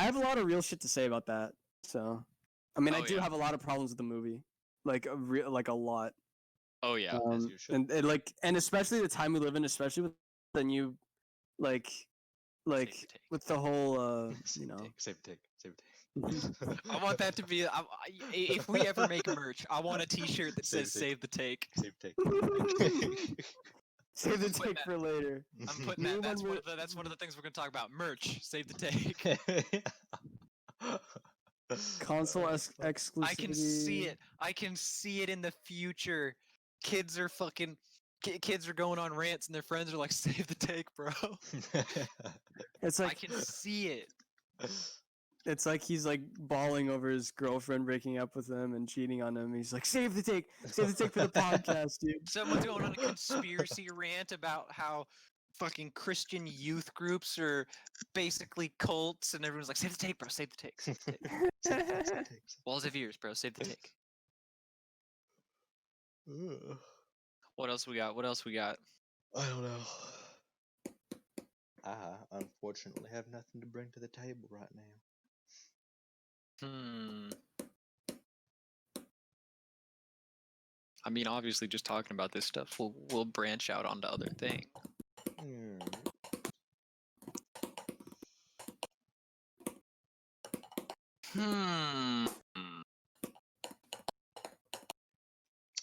have a lot of real shit to say about that. So, I mean, I Oh, do yeah. have a lot of problems with the movie, like a lot. Oh yeah. As you should. And especially the time we live in, especially with the new, like take. with the whole Save the take. I want that to be. If we ever make merch, I want a T-shirt that says "Save the Take." Save the take. Save the Put take that- for later. I'm putting Me that. That's when one of the things we're gonna talk about. Merch. Save the take. Console exclusivity. I can see it. I can see it in the future. Kids are fucking. Kids are going on rants, and their friends are like, "Save the take, bro." It's I like can see it. it's like he's like bawling over his girlfriend breaking up with him and cheating on him. He's like, save the take for the podcast, dude. Someone's going on a conspiracy rant about how fucking Christian youth groups are basically cults, and everyone's like, "Save the take, bro. Save the take. Save the take." Walls of ears, bro. Save the take. What else we got? I don't know. I unfortunately have nothing to bring to the table right now. I mean, obviously, just talking about this stuff, we'll branch out onto other things.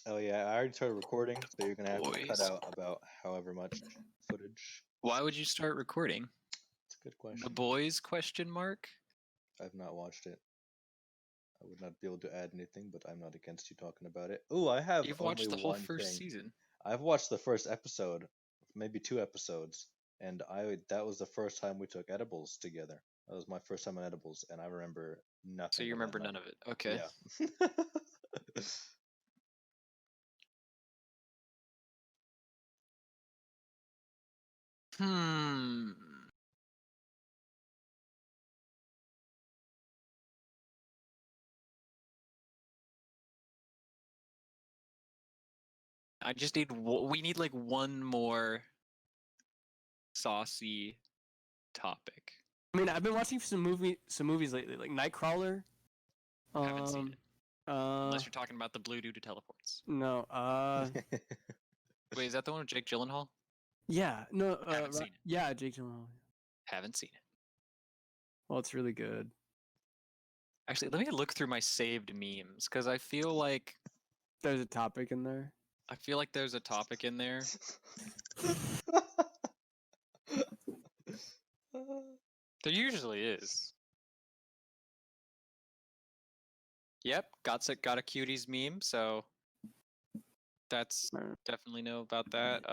Oh yeah, I already started recording, so you're gonna have to cut Boys. out about however much footage. Why would you start recording? It's a good question. The Boys? Question mark. I've not watched it. I would not be able to add anything, but I'm not against you talking about it. Ooh, I have You've only watched the whole one first thing. season. I've watched the first episode, maybe 2 episodes, and that was the first time we took edibles together. That was my first time on edibles, and I remember nothing. So you remember none of it. Okay. Yeah. I just need. We need like one more saucy topic. I mean, I've been watching some movies lately, like Nightcrawler. Haven't seen it. Unless Uh, you're talking about the blue dude who teleports. no. Wait, is that the one with Jake Gyllenhaal? Yeah, no. Haven't seen it. Yeah, Jake Gyllenhaal. Haven't seen it. Well, it's really good. Actually, let me look through my saved memes because I feel like There's a topic in there. there's a topic in there. There usually is. Yep, got a Cuties meme, so that's definitely know about that.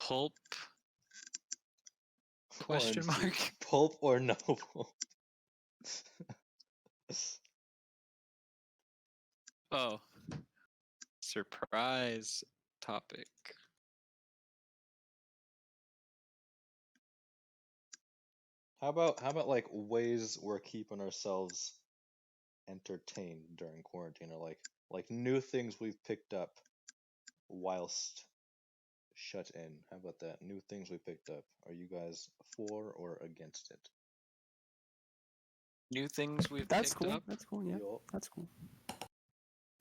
Pulp? Question mark. Pulp or noble? Oh. Surprise topic. How about like ways we're keeping ourselves entertained during quarantine, or like new things we've picked up whilst shut in? How about that? New things we picked up. Are you guys for or against it? New things we've That's picked cool. up. That's cool. Yeah, Yup. that's cool.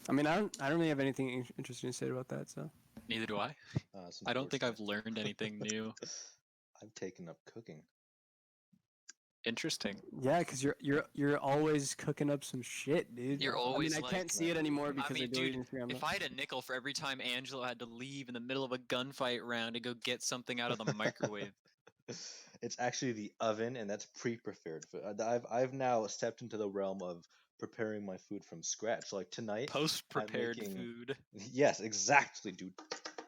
I mean, I don't really have anything interesting to say about that. So Neither do I. It's I don't think I've unfortunate. learned anything new. I've taken up cooking. Interesting. yeah, because you're always cooking up some shit, dude. You're I always mean, I like- can't see it anymore I because mean, I delete dude, Instagram. if I had a nickel for every time Angelo had to leave in the middle of a gunfight round to go get something out of the microwave. It's actually the oven, and that's pre-prepared food. I've now stepped into the realm of preparing my food from scratch. Like tonight, Post-prepared making- food. yes, exactly, dude.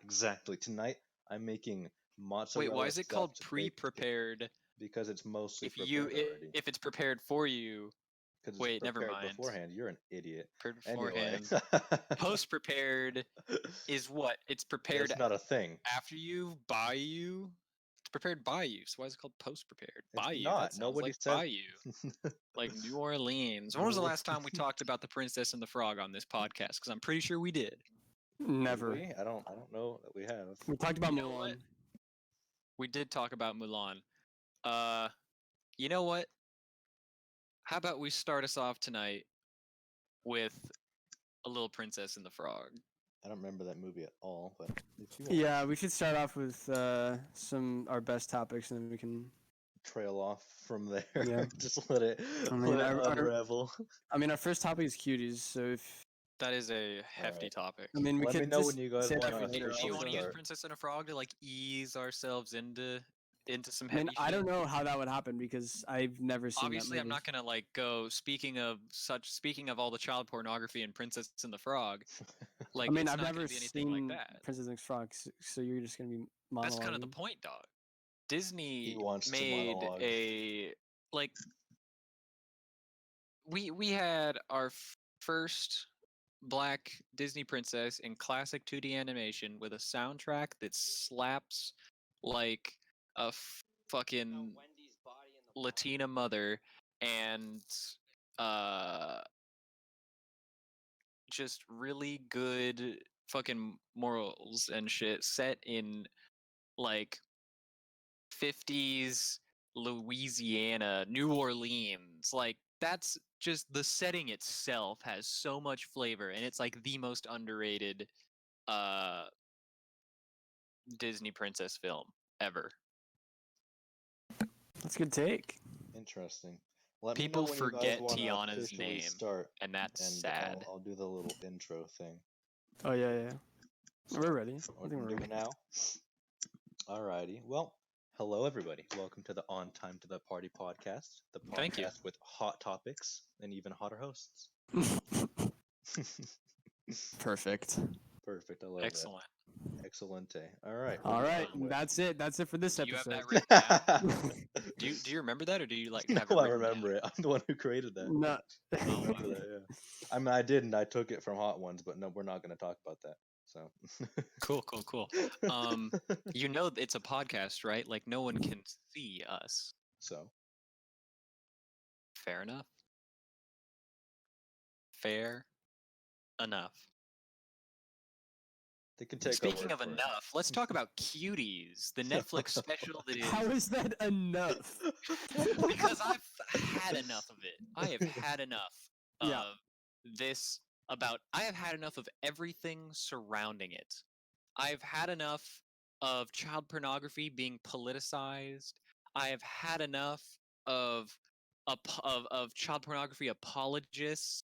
Exactly. Tonight, I'm making mozzarella. Wait, why is it called stuffed baked- pre-prepared? Because it's mostly If you prepared already. if it's prepared for you, 'Cause it's wait, never prepared mind. beforehand. You're an idiot. prepared Anyway, beforehand. Post-prepared is what? It's prepared It's not a thing. after you, by you. It's prepared by you. So why is it called post-prepared? By It's you. not. That sounds Nobody like said- by you. Like New Orleans. When was the last time we talked about the Princess and the Frog on this podcast? Because I'm pretty sure we did. Did Never. we? I don't know that we have. We talked about You know what? Mulan. We did talk about Mulan. You know what? How about we start us off tonight with A Little Princess and the Frog? I don't remember that movie at all, but if you want, Yeah, we should start off with our best topics, and then we can. trail off from there. Yeah. Just let it I mean, unravel. our first topic is Cuties. So if That is a hefty Alright. topic. I mean, we Let me could know just when you guys say want that to for Do later. officially you want to use start. Princess and a Frog to like ease ourselves into some I heavy mean, I shit? don't know how that would happen because I've never seen Obviously, that I'm movie. not gonna like go. Speaking of all the child pornography and Princess and the Frog, like I mean, it's I've not never gonna be anything like seen that. Princess and Frog, so you're just gonna be monologuing. That's kind of the point, dog. Disney wants to made monologue. a like we had our first black Disney princess in classic 2D animation with a soundtrack that slaps like a fucking Latina mother and uh just really good fucking morals and shit set in like 50s Louisiana, New Orleans. Like that's just the setting itself has so much flavor and it's like the most underrated uh Disney princess film ever. That's a good take. Interesting. Let People me know when you guys forget want to Tiana's officially name, start, and that's and sad. I'll do the little intro thing. Oh yeah. We're ready. I We're think we're doing ready. it now. Alrighty. Well, hello everybody. Welcome to the On Time to the Party podcast, the Thank you. podcast with hot topics and even hotter hosts. Perfect. Perfect. I love Excellent. that. Excelente. All right. All right, Anyway. that's it. That's it for this Do you have episode. that written down? Do you remember that, or do you like have it No, I written remember down? it. I'm the one who created that. No. I remember that. Yeah. I mean, I didn't. I took it from Hot Ones, but no, we're not going to talk about that. So. Cool. You know it's a podcast, right? Like no one can see us. So. Fair enough. Fair enough. They can take. Speaking of enough, let's talk about Cuties, the Netflix special that is. How is that enough? Because I've had enough of it. I have had enough of Yeah. this I have had enough of everything surrounding it. I've had enough of child pornography being politicized. I have had enough of child pornography apologists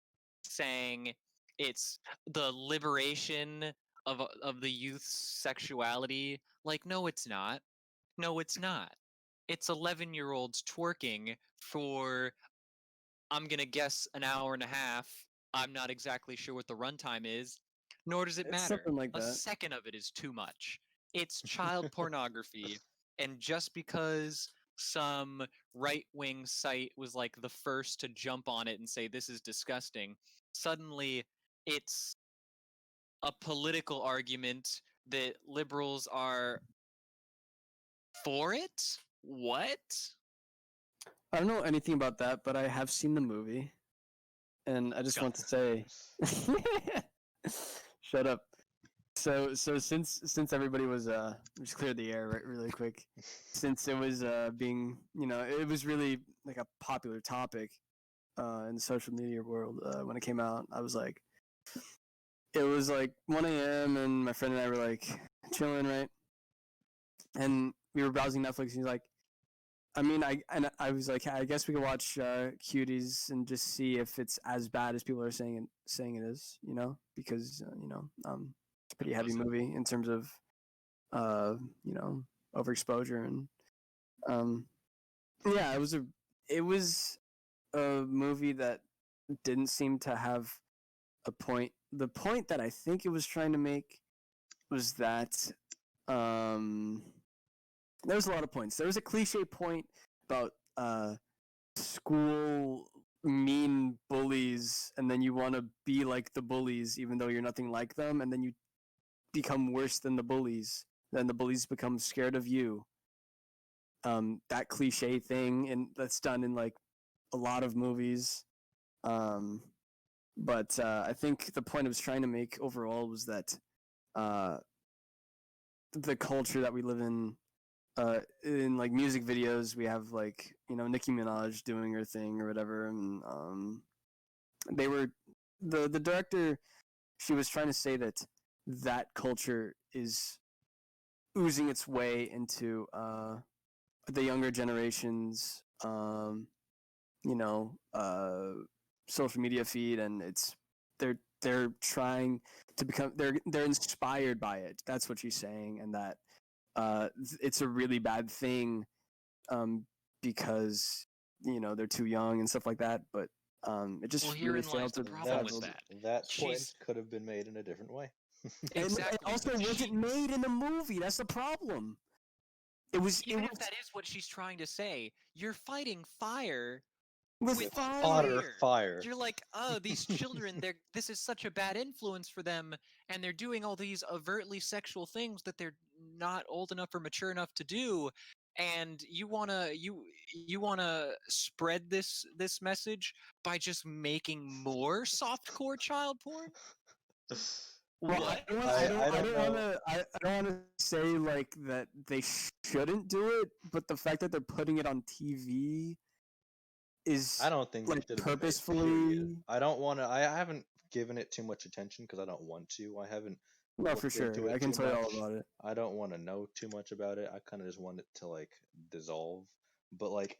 saying it's the liberation of the youth's sexuality. Like, no, it's not. No, it's not. It's 11-year-olds twerking for, I'm going to guess, an hour and a half. I'm not exactly sure what the runtime is, nor does it It's matter. something like A that. second of it is too much. It's child pornography, and just because some right-wing site was like the first to jump on it and say this is disgusting, suddenly it's a political argument that liberals are for it? What? I don't know anything about that, but I have seen the movie, and I just want to say, shut up. So since everybody was just clear the air really quick, since it was being it was really like a popular topic in the social media world when it came out. I was like, it was like 1 a.m. and my friend and I were like chilling, right? And we were browsing Netflix. And he's like, I was like, I guess we could watch Cuties and just see if it's as bad as people are saying it is, because it's a pretty heavy movie in terms of overexposure and yeah, it was a movie that didn't seem to have a point. The point that I think it was trying to make was that there was a lot of points. There was a cliche point about school mean bullies, and then you want to be like the bullies even though you're nothing like them, and then you become worse than the bullies. Then the bullies become scared of you. That cliche thing, and that's done in like a lot of movies. But I think the point I was trying to make overall was that uh, the culture that we live in like music videos, we have like Nicki Minaj doing her thing or whatever, and they were the director. She was trying to say that culture is oozing its way into the younger generations, social media feed, and they're trying to become they're inspired by it. That's what she's saying, and that it's a really bad thing because they're too young and stuff like that. But it just Well, really herein lies failed the to problem with tackle that. That point She's could have been made in a different way. and exactly. also wasn't made in the movie. That's the problem. It was Even if that is what she's trying to say, you're fighting fire with with fire. Hotter fire. fire. You're like, oh, these children, this is such a bad influence for them, and they're doing all these overtly sexual things that they're not old enough or mature enough to do. And you wanna spread this message by just making more softcore child porn? Well, What? I don't know. I don't want to say like that they shouldn't do it, but the fact that they're putting it on TV is I don't think like it should have been made. purposefully. Period. I don't want to. I haven't given it too much attention because I don't want to. I haven't No, looked for sure. into it I can too tell you much. all about it. I don't want to know too much about it. I kind of just want it to like dissolve. But like,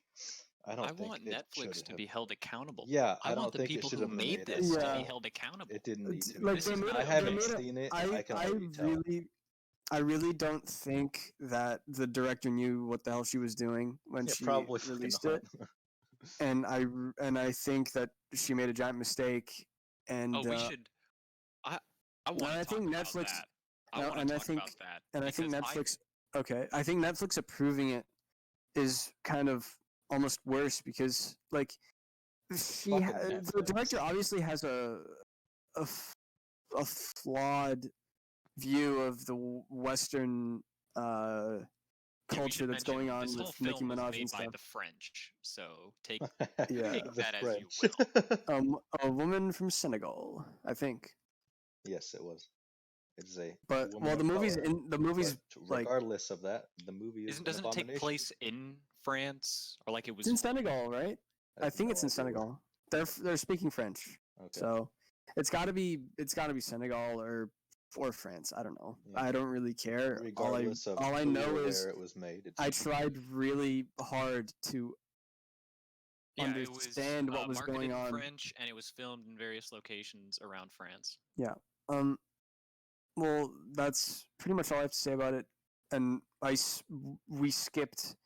I don't I think want it Netflix should to have. be held accountable. Yeah, I I don't want the think it people should who have been made made this at to be all. held accountable. It didn't need to be. Like This they is made not I a haven't real- seen it. I can already tell. I really don't think that the director knew what the hell she was doing when Yeah, she probably fucking released not. it, and I think that she made a giant mistake. And Oh, we should. I want I to talk think about Netflix, that. I want and to I talk think about that and I think because Netflix. Okay, I think Netflix approving it is kind of almost worse because like Fucking the Netflix. director obviously has a, f- a flawed view of the Western yeah, we culture should that's mention going on this whole with Nicki film was Minaj made and by stuff. the French, so take Yeah, The that as you French. will. a woman from Senegal, I think. Yes, it was. It's a But woman well, of color. the movie's But like regardless of that, the movie is an Doesn't it take abomination. place in France or like it it's was? in Senegal, right? I have think no it's in idea where. Senegal. They're speaking French, Okay. so it's got to be Senegal or France. I don't know. Yeah. I don't really care. Regardless of all I who know or is where it was made, it's I tried really hard to Yeah, it was understand what was marketed going in on. French, and it was filmed in various locations around France. Yeah. Well, that's pretty much all I have to say about it. And we skipped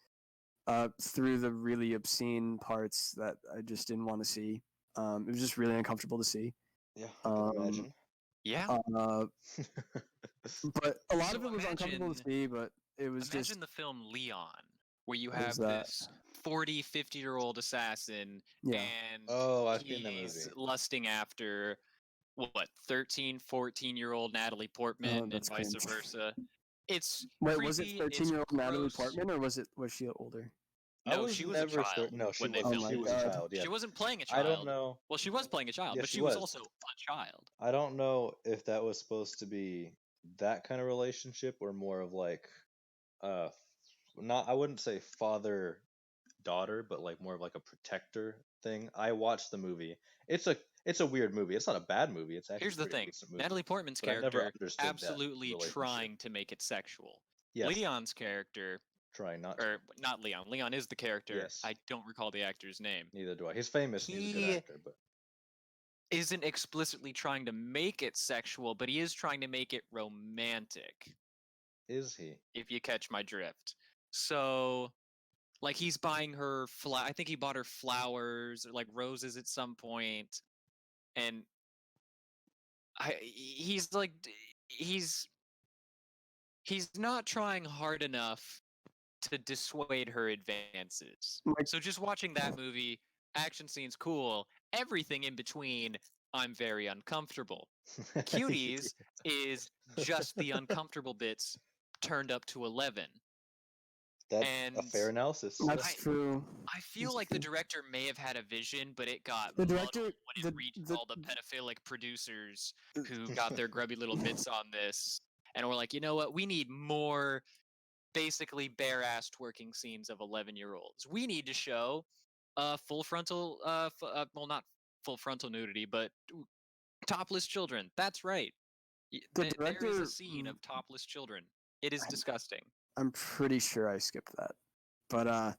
through the really obscene parts that I just didn't want to see. It was just really uncomfortable to see. yeah, I can imagine. Yeah. But a lot So of it was uncomfortable to see, but it was imagine just the film Leon, where you What is have that? this 40, 50-year-old assassin, yeah. and Oh, I've seen that he's movie. lusting after, 13, 14-year-old Natalie Portman, and that's vice cringe. versa. It's Wait, creepy, was it it's 13-year-old Natalie gross. Portman, or was she older? I No, was she was a never child No, she when they wasn't. filmed my She it. was a God. child. Yeah. She wasn't playing a I don't child. know. Well, she was playing a child, Yeah, but she she was was. also a child. I don't know if that was supposed to be that kind of relationship or more of like, uh, not. I wouldn't say father daughter, but like more of like a protector thing. I watched the movie. It's a weird movie. It's not a bad movie. It's actually Here's a the pretty thing. decent movie. Natalie Portman's But I never character understood that absolutely relationship. trying to make it sexual. Yes, Leon's character, trying not to. or not Leon. Leon is the character. Yes. I don't recall the actor's name. Neither do I. He's famous and he's a good He actor, but isn't explicitly trying to make it sexual, but he is trying to make it romantic, is he? if you catch my drift. So, like, he's buying her I think he bought her flowers or like roses at some point, and he's like he's not trying hard enough to dissuade her advances. Like, So just watching that movie, action scenes cool, everything in between, I'm very uncomfortable. Cuties is just the uncomfortable bits turned up to 11. That's a And fair analysis. that's true. I feel That's like true. the director may have had a vision, but it got The muddled director- when it reached the- all the pedophilic producers who got their grubby little bits on this. and we're like, you know what? We need more basically bare-ass twerking scenes of 11-year-olds. We need to show full frontal, well, not full frontal nudity, but topless children. That's right. The There is a director, scene of topless children. It is disgusting. I'm pretty sure I skipped that, but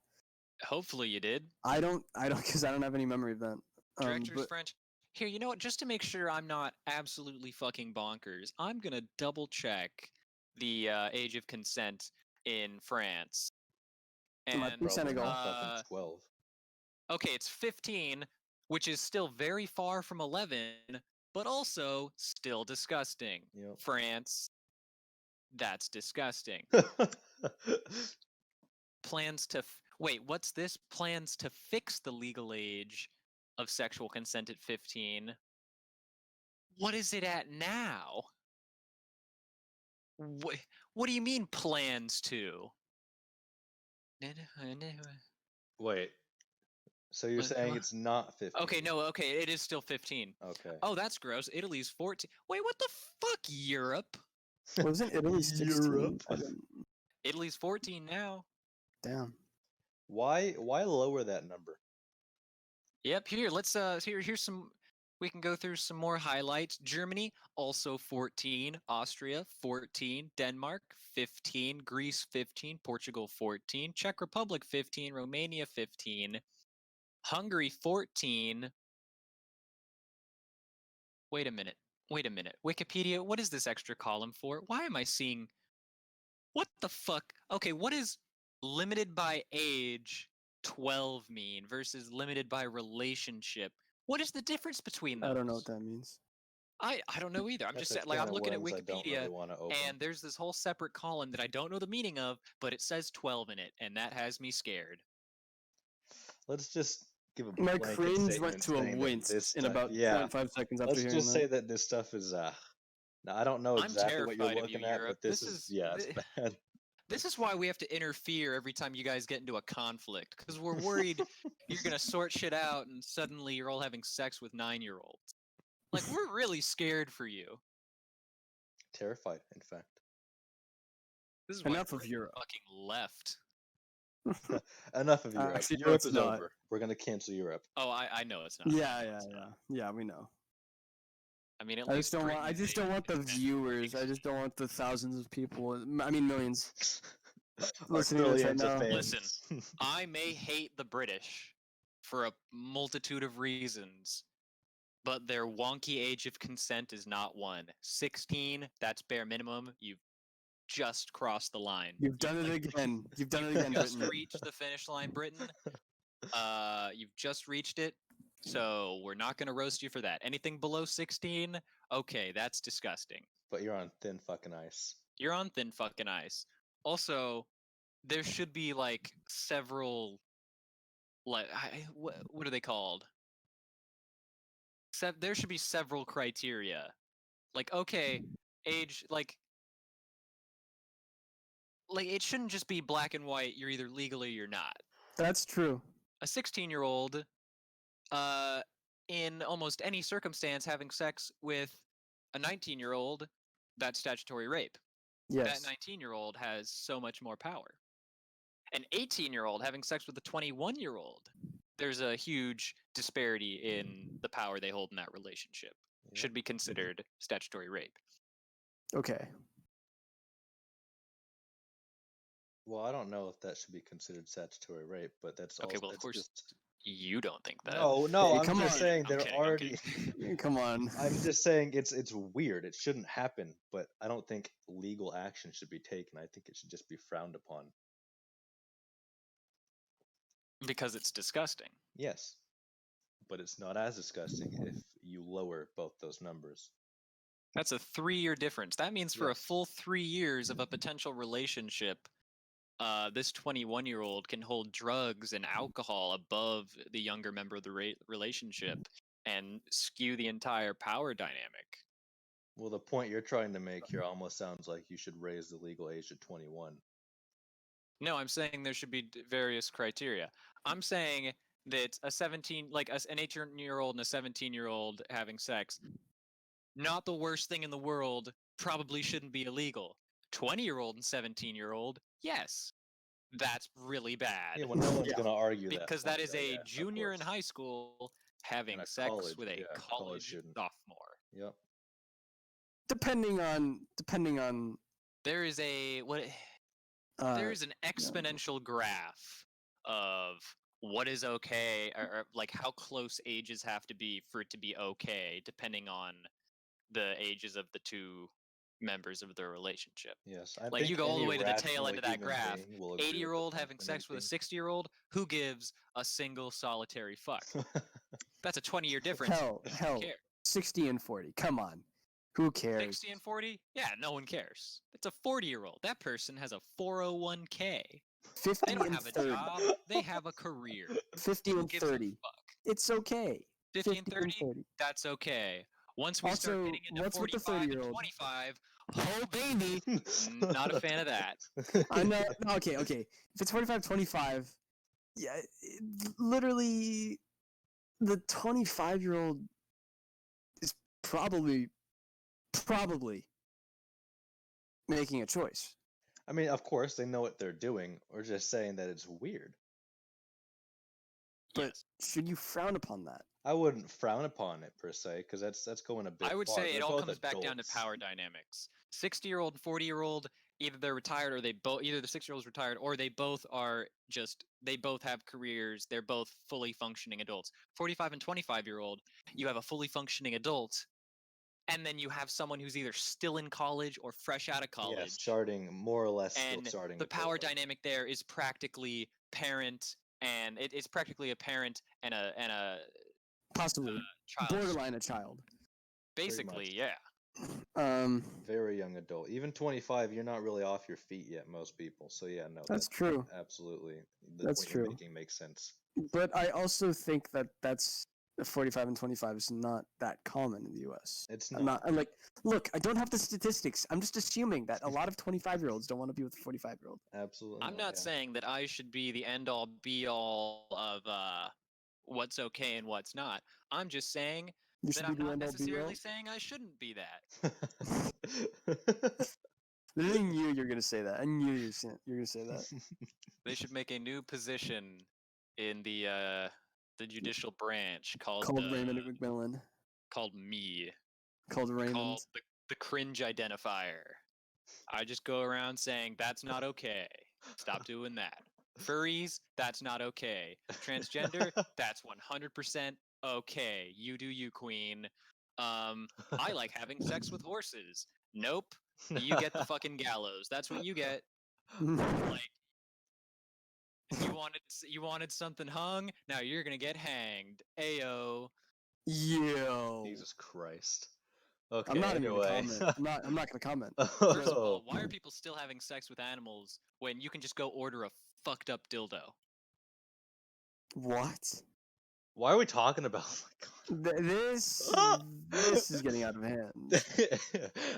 Hopefully you did. I don't, because I don't have any memory of that. Director's But French. Here, you know what? Just to make sure I'm not absolutely fucking bonkers, I'm gonna double check the age of consent in France. Might be And Probably Senegal. not fucking 12. okay, it's 15, which is still very far from 11, but also still disgusting. Yep. France, that's disgusting. Plans to wait, what's this? Plans to fix the legal age of sexual consent at 15. What is it at now? What do you mean plans to? Wait. So you're saying it's not 15? Okay, no, okay, it is still 15. Okay. Oh, that's gross. Italy's 14. Wait, what the fuck, Europe? Wasn't Italy 16? Europe. Italy's 14 now. Damn. Why lower that number? Yep, here, let's here's some, we can go through some more highlights. Germany also 14, Austria 14, Denmark 15, Greece 15, Portugal 14, Czech Republic 15, Romania 15, Hungary 14. Wait a minute. Wikipedia, what is this extra column for? Why am I seeing, what the fuck? Okay, what is limited by age 12 mean versus limited by relationship? What is the difference between those? I don't know what that means. I don't know either. I'm That's just a saying, like, I'm can of looking at worms I don't Wikipedia, really want to open. and there's this whole separate column that I don't know the meaning of, but it says 12 in it, and that has me scared. Let's just give a My blanket cringe statement went to a saying that wince this in stuff, about yeah. 0.5 seconds after Let's hearing just that. say that this stuff is now I don't know I'm exactly what you're terrified of you, looking at, Europe. but this is yeah, it's bad. This is why we have to interfere every time you guys get into a conflict, because we're worried you're going to sort shit out and suddenly you're all having sex with 9-year-olds. Like, we're really scared for you. Terrified, in fact. This is why Enough of Britain Europe. fucking left. Enough of Europe. Actually, no, Europe it's is not. over. We're gonna cancel Europe. Oh, I know it's not. Yeah, we know. I mean, at I least just don't want. Britain, I just they don't want the consent viewers. I makes- just don't want the thousands of people. I mean, millions Our listening to this right millions of now. fans. Listen. I may hate the British for a multitude of reasons, but their wonky age of consent is not one. 16, that's bare minimum. You've just crossed the line. You've done it again. You've done it again, Just Britain. reached the finish line, Britain. You've just reached it. So we're not going to roast you for that. Anything below 16, okay, that's disgusting. But you're on thin fucking ice. You're on thin fucking ice. Also, there should be like several, like what are they called? There should be several criteria. Like, okay, age, like it shouldn't just be black and white. You're either legal or you're not. That's true. A 16-year-old, in almost any circumstance, having sex with a 19-year-old, that's statutory rape. Yes. That 19-year-old has so much more power. An 18-year-old having sex with a 21-year-old, there's a huge disparity in the power they hold in that relationship. Yep. Should be considered statutory rape. Okay. Well, I don't know if that should be considered statutory rape, but that's Okay, also well, of that's course, just you don't think that. no. Hey, I'm come just on. saying I'm they're kidding, I'm already. Come on. I'm just saying it's weird. It shouldn't happen, but I don't think legal action should be taken. I think it should just be frowned upon. Because it's disgusting. Yes, but it's not as disgusting if you lower both those numbers. That's a 3-year difference. That means for a Yes. full 3 years of a potential relationship, this 21-year-old can hold drugs and alcohol above the younger member of the relationship and skew the entire power dynamic. Well, the point you're trying to make here almost sounds like you should raise the legal age to 21. No, I'm saying there should be various criteria. I'm saying that a 17, like an 18-year-old and a 17-year-old having sex, not the worst thing in the world, probably shouldn't be illegal. 20-year-old and 17-year-old, yes, that's really bad. Yeah, well, no one's Yeah. gonna argue that Because point, that is though, a yeah, of junior in course. high school having a sex college- with a yeah, college college student. sophomore. Yep. Depending on There is a what there is an exponential graph of what is okay, or like how close ages have to be for it to be okay, depending on the ages of the two members of their relationship. Yes, I Like, you think go all the any way to the tail rational end of that human graph. being will agree with 80-year-old the having sex with a functioning 60-year-old, who gives a single solitary fuck? thing. That's a 20-year difference. hell, Who hell, cares? 60 and 40. Come on, who cares? 60 and 40? Yeah, no one cares. It's a 40-year-old. That person has a 401k. 50 They don't and have a 30. job. They have a career. 50 Who and gives a 30. fuck? It's okay. 50 and 50 and 30? 30. That's okay. Once we start Also, getting into what's with the 45 and 30-year-old? 25, oh baby, not a fan of that. I know. Okay. If it's 45, 25, yeah, literally, the 25-year-old is probably making a choice. I mean, of course, they know what they're doing. We're just saying that it's weird. But Yes. should you frown upon that? I wouldn't frown upon it per se, because that's going a bit I would far. say it They're all both comes back down to adults. power dynamics. 60-year-old and 40-year-old, either they're retired or either the 60-year-old's retired or they both have careers, they're both fully functioning adults. 45 and 25-year-old, you have a fully functioning adult, and then you have someone who's either still in college or fresh out of Yeah, college. starting more or less still And starting the power adulthood. dynamic there is practically parent, and it's practically a parent and a Possibly child. borderline a child. Basically, much. yeah. Very young adult. Even 25, you're not really off your feet yet, most people. So yeah, no, That's true. Absolutely, the That's point you're true. making makes sense. But I also think that that's 45 and 25 is not that common in the U.S. It's I'm not. not. I'm like, look, I don't have the statistics. I'm just assuming that a lot of 25-year-olds don't want to be with a 45-year-old. Absolutely. I'm not yeah. saying that I should be the end all be all of what's okay and what's not. I'm just saying You that should I'm be the not end all be all. necessarily saying I shouldn't be that. I knew you were gonna say that. I knew you were gonna say that. They should make a new position in the judicial branch called Raymond McMillan. called me. Called Raymond. Called the cringe identifier. I just go around saying that's not okay. Stop doing that. Furries, that's not okay. Transgender, that's 100% okay. You do you, queen. I like having sex with horses. Nope. You get the fucking gallows. That's what you get. Like, you wanted something hung. Now you're gonna get hanged. Ayo. Yo. Jesus Christ. Okay. I'm not even anyway. gonna comment. I'm not gonna comment. First of all, why are people still having sex with animals when you can just go order a fucked up dildo? What? Why are we talking about? Oh my God. This is getting out of hand.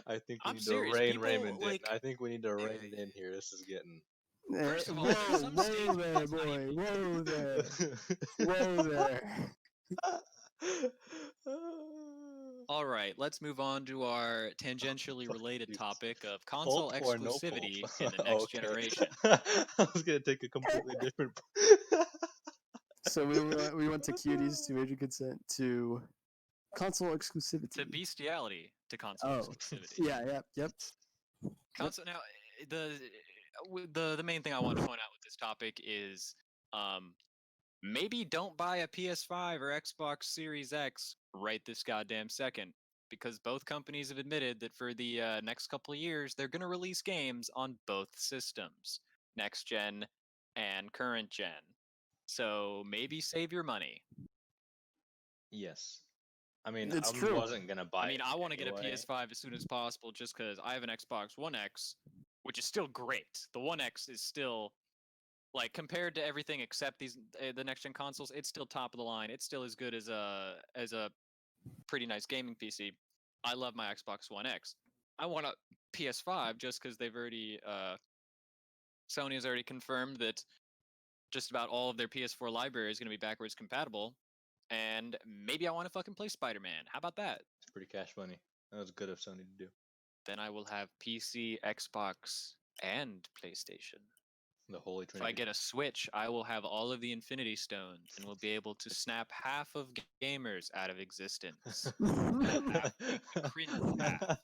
I think we I'm need serious. to rein People, Raymond in. like- I think we need to rein it in here. This is getting. First of all, whoa, some whoa states, there, it's not boy. even- Whoa there. Whoa there. All right, let's move on to our tangentially related Jesus. topic of console Pulp or no exclusivity pulp? in the next Okay. generation. I was gonna take a completely different. So we went to Cuties to major consent to console exclusivity. To bestiality, to console Oh, exclusivity. yeah, yep. Console now, the main thing I want to point out with this topic is maybe don't buy a PS5 or Xbox Series X right this goddamn second, because both companies have admitted that for the next couple of years they're going to release games on both systems, next gen and current gen. So maybe save your money. Yes. I mean, It's I true. wasn't gonna buy. I mean, I want to get a anyway. PS5 as soon as possible just because I have an Xbox One X, which is still great. The One X is still, like, compared to everything except the next gen consoles, it's still top of the line. It's still as good as a pretty nice gaming PC. I love my Xbox One X. I want a PS5 just because they've already Sony has already confirmed that just about all of their PS4 library is going to be backwards compatible, and maybe I want to fucking play Spider-Man. How about that? It's pretty cash money. That was good of Sony to do. then I will have PC, Xbox, and PlayStation. The Holy If I Trinity. get a Switch, I will have all of the Infinity Stones and will be able to snap half of gamers out of existence. Half, the cringe half.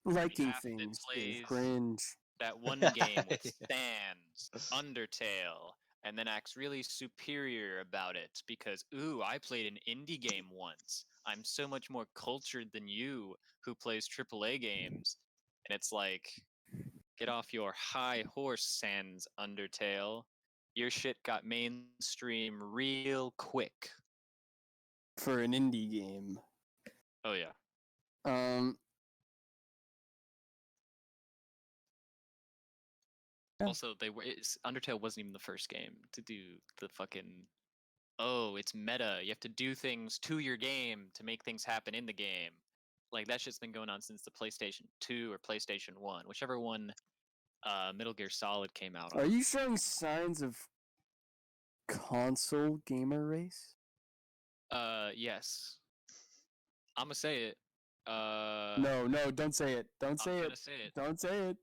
Liking Half that things is plays cringe. that one game with Yeah. Sans, Undertale, and then acts really superior about it because, ooh, I played an indie game once. I'm so much more cultured than you who plays AAA games. And it's like, get off your high horse, Sans Undertale. Your shit got mainstream real quick. For an indie game. Oh, yeah. Um, Yeah. Also, Undertale wasn't even the first game to do the fucking. Oh, it's meta. You have to do things to your game to make things happen in the game. Like that shit's been going on since the PlayStation 2 or PlayStation 1, whichever one Metal Gear Solid came out on. Are you showing signs of console gamer race? Yes. I'm gonna say it. No, don't say it. Don't say I'm it. gonna say it. Don't say it.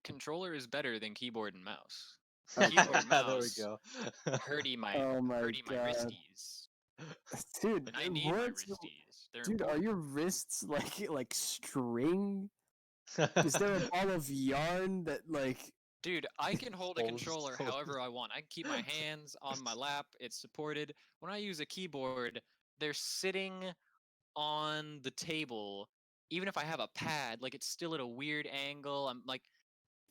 Controller is better than keyboard and mouse. Okay. Keyboard and There we mouse go. hurty my Oh my god, wristies. dude! And I need my wristies. They're Dude, are important. your wrists like string? Is there a ball of yarn that like? Dude, I can hold a Hold- controller hold- however I want. I can keep my hands on my lap. It's supported. When I use a keyboard, they're sitting on the table. Even if I have a pad, like it's still at a weird angle. I'm like,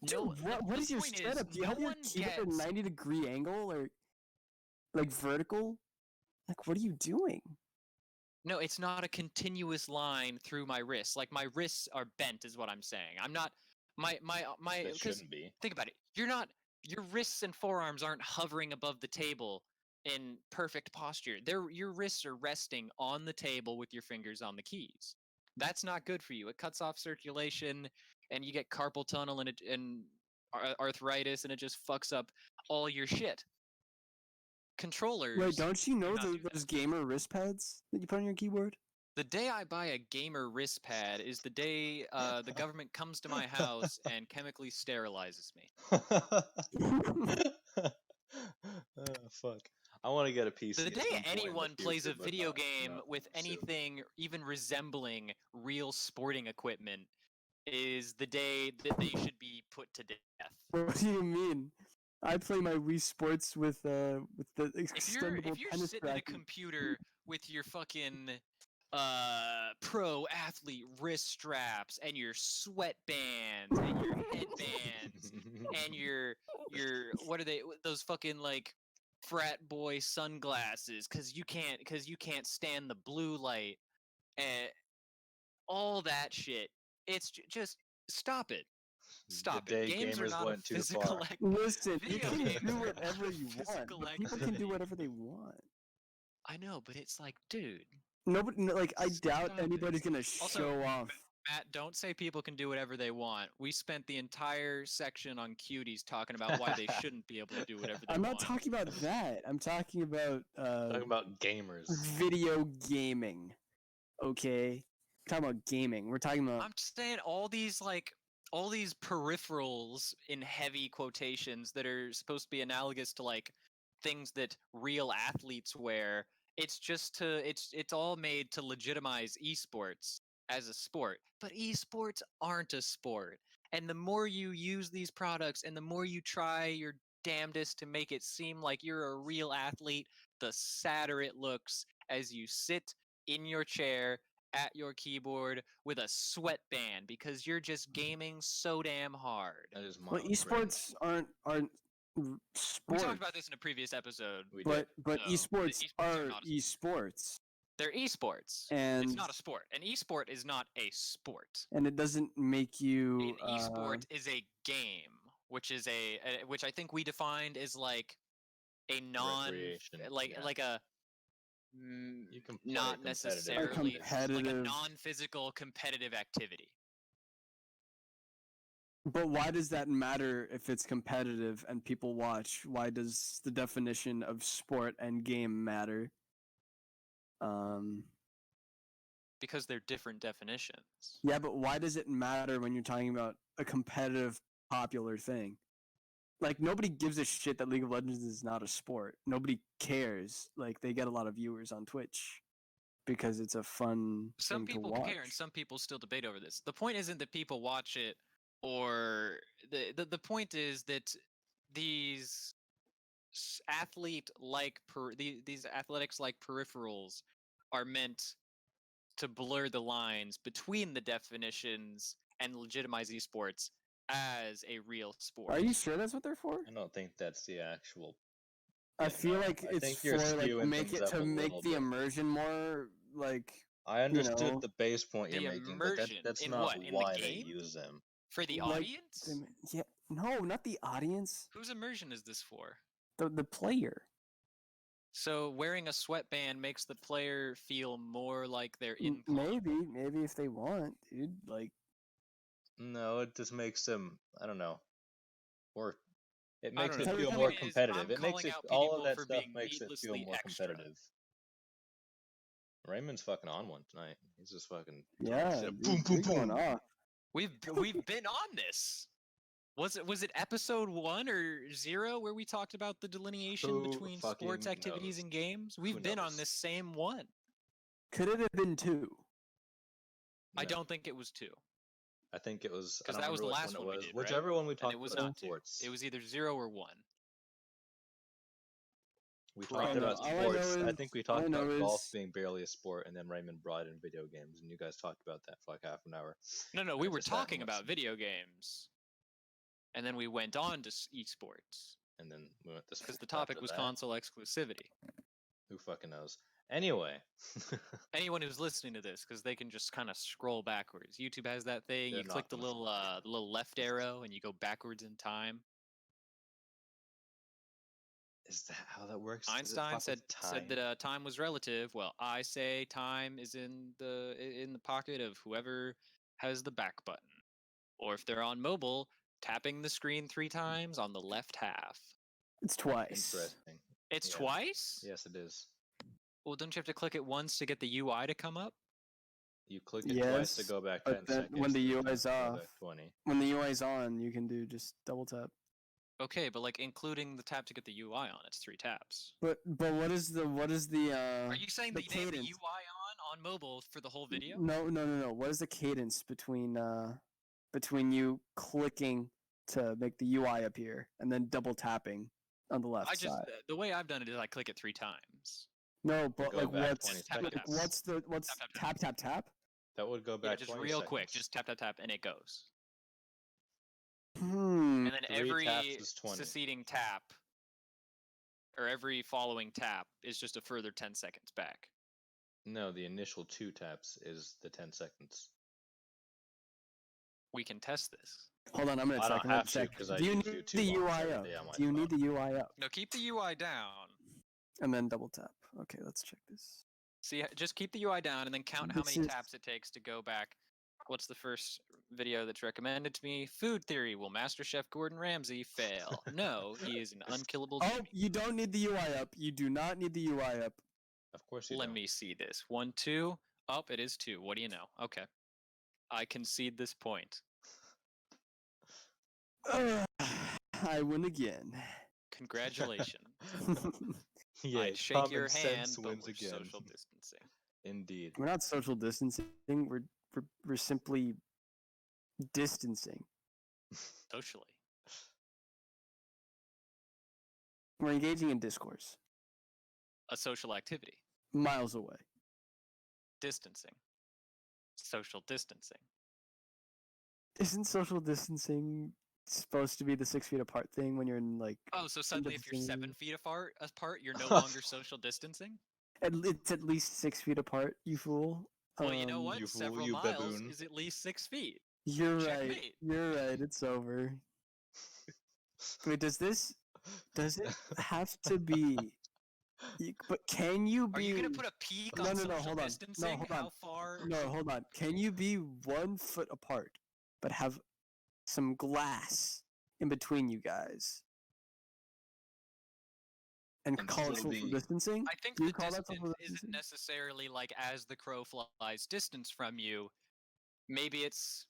Dude, no. what The is your point setup? Do you no have your one keyboard at a gets. 90-degree angle or like vertical? Like, what are you doing? No, it's not a continuous line through my wrists. Like my wrists are bent, is what I'm saying. I'm not my That because shouldn't be. think about it. You're not your wrists and forearms aren't hovering above the table in perfect posture. Your wrists are resting on the table with your fingers on the keys. That's not good for you. It cuts off circulation, and you get carpal tunnel and arthritis, and it just fucks up all your shit. Controllers. Wait, don't you do know not do that. those gamer wrist pads that you put on your keyboard? The day I buy a gamer wrist pad is the day the government comes to my house and chemically sterilizes me. Fuck. I want to get a PC The at day some point in the anyone plays a future, but video not game with soon. anything even resembling real sporting equipment is the day that they should be put to death. What do you mean? I play my Wii Sports with the extendable If you're tennis sitting at a racket. computer with your fucking pro athlete wrist straps and your sweatbands and your headbands and your what are they, those fucking like frat boy sunglasses because you can't stand the blue light and all that shit. It's just stop it. Stop The it. day Games are gamers not a went too physical far. Listen, you video can games do are not whatever a you want, physical but people can do activity. whatever they want. I know, but it's like, dude. Nobody, like, I doubt Stop anybody's it. gonna Also, show off. Matt, don't say people can do whatever they want. We spent the entire section on Cuties talking about why they shouldn't be able to do whatever they I'm not want. talking about that. I'm talking about Talking about gamers. video gaming. Okay, talking about gaming. We're talking about. I'm just saying all these peripherals in heavy quotations that are supposed to be analogous to like things that real athletes wear. It's all made to legitimize esports as a sport, but esports aren't a sport. And the more you use these products and the more you try your damnedest to make it seem like you're a real athlete, the sadder it looks as you sit in your chair at your keyboard with a sweatband because you're just gaming so damn hard. That is Well, mild esports aren't We sports. talked about this in a previous episode. We but did. No, esports the esports are are not a esports, They're esports. and It's not a sport. An esport is not a sport. and it doesn't make you. An esport is a game, which is which I think we defined as like a non Recreation, like yeah. like a You can play not competitive necessarily games. like a competitive. non-physical competitive activity. But why does that matter if it's competitive and people watch? Why does the definition of sport and game matter? Um, Because they're different definitions. yeah, but why does it matter when you're talking about a competitive, popular thing? Like, nobody gives a shit that League of Legends is not a sport. Nobody cares. Like, they get a lot of viewers on Twitch because it's a fun Some thing to people watch. care, and some people still debate over this. The point isn't that people watch it, or the point is that these these athletics like peripherals are meant to blur the lines between the definitions and legitimize esports as a real sport. Are you sure that's what they're for? I don't think that's the actual. I Yeah, feel no, like I it's think you're for like skewing make things it up to a make little the bit. immersion more like I understood know, the base point the you're making, but immersion that's in not what? In the why they game? use them. For the like audience? yeah, no, not the audience, Whose immersion is this for? the player. So wearing a sweatband makes the player feel more like they're in Maybe if they want, dude. Like, No, it just makes them. I don't know. Or it I makes don't it know. Tell The you feel how more point is, competitive. I'm It makes calling it out all of people that for stuff being makes it feel needlessly more extra. competitive. Raymond's fucking on one tonight. He's just fucking yeah, shit. dude, Boom, you're boom, going boom. off. We've been on this. Was it episode 1 or 0 where we talked about the delineation Who between sports fucking activities knows? and games? Who We've been on knows? this same one. Could it have been 2? I No. don't think it was 2. I think it was. I Because don't that was remember the which last one it one we was. did, right? Whichever one we And talked it was about not 2. sports. It was either 0 or 1. We Probably. talked about All I know sports. I is- think we all I talked about know golf is- being barely a sport, and then Raymond brought in video games, and you guys talked about that for like half an hour. No, And we it were just sat and talking about listened. video games. And then we went on to esports. And then we went to Because the sports topic after was that. console exclusivity. Who fucking knows? Anyway, Anyone who's listening to this, because they can just kind of scroll backwards. YouTube has that thing. They're You click not the gonna little left arrow, and you go backwards in time. is that how that works? Does it Einstein fuck said with time? that time was relative. Well, I say time is in the pocket of whoever has the back button, or if they're on mobile, tapping the screen 3 times on the left half. It's twice. Interesting. It's Yeah. twice. Yes, it is. Well, don't you have to click it once to get the UI to come up? You click it twice to Yes, go back but 10 then seconds. when the 3 UI times is to go off, back 20. when the UI is on, you can do just double tap. Okay, but like including the tap to get the UI on, it's 3 taps. But what is the Are you saying the that they have the cadence? UI on mobile for the whole video? No. What is the cadence between you clicking to make the UI appear and then double tapping on the left side? The way I've done it is I click it 3 times. No, but go like back 20 what's seconds. what's Tap, tap, tap? That would go Yeah, back just 20 real seconds. quick, just tap tap tap, and it goes. Hmm. And then 3 every taps is 20. succeeding tap, or every following tap, is just a further 10 seconds back. No, the initial 2 taps is the 10 seconds. We can test this. Hold on, I'm gonna I check. don't have to, 'cause I Do you use need YouTube the almost UI every up? day on my Do you need phone. the UI up? No, keep the UI down. And then double tap. Okay, let's check this. See, just keep the UI down and then count how This many is- taps it takes to go back. What's the first video that's recommended to me? Food Theory. Will Master Chef Gordon Ramsay fail? No, he is an unkillable Oh, genie. you don't need the UI up. You do not need the UI up. Of course you Let don't. me see this. 1, 2. Up, it is 2. What do you know? Okay. I concede this point. I win again. Congratulations. Yeah, I'd shake your common hand, sense but wins we're again. social distancing. Indeed. We're not social distancing. We're simply distancing. Socially. We're engaging in discourse. A social activity. Miles away. Distancing. Social distancing. Isn't social distancing supposed to be the 6 feet apart thing when you're in like? Oh, so suddenly if you're 7 vicinity? feet apart, you're no longer social distancing? It's at least 6 feet apart. You fool. Well, you know what? You fool, Several you miles baboon. is at least 6 feet. You're right. Checkmate. You're right. It's over. Wait, does it have to be? But can you be? Are you gonna put a peak on social hold on. distancing? No, hold on. How far? No, hold on. Can you be 1 foot apart, but have some glass in between you guys? and And call it still social be- distancing. I think Do you the call that social distance isn't distancing? necessarily like as the crow flies distance from you. Maybe it's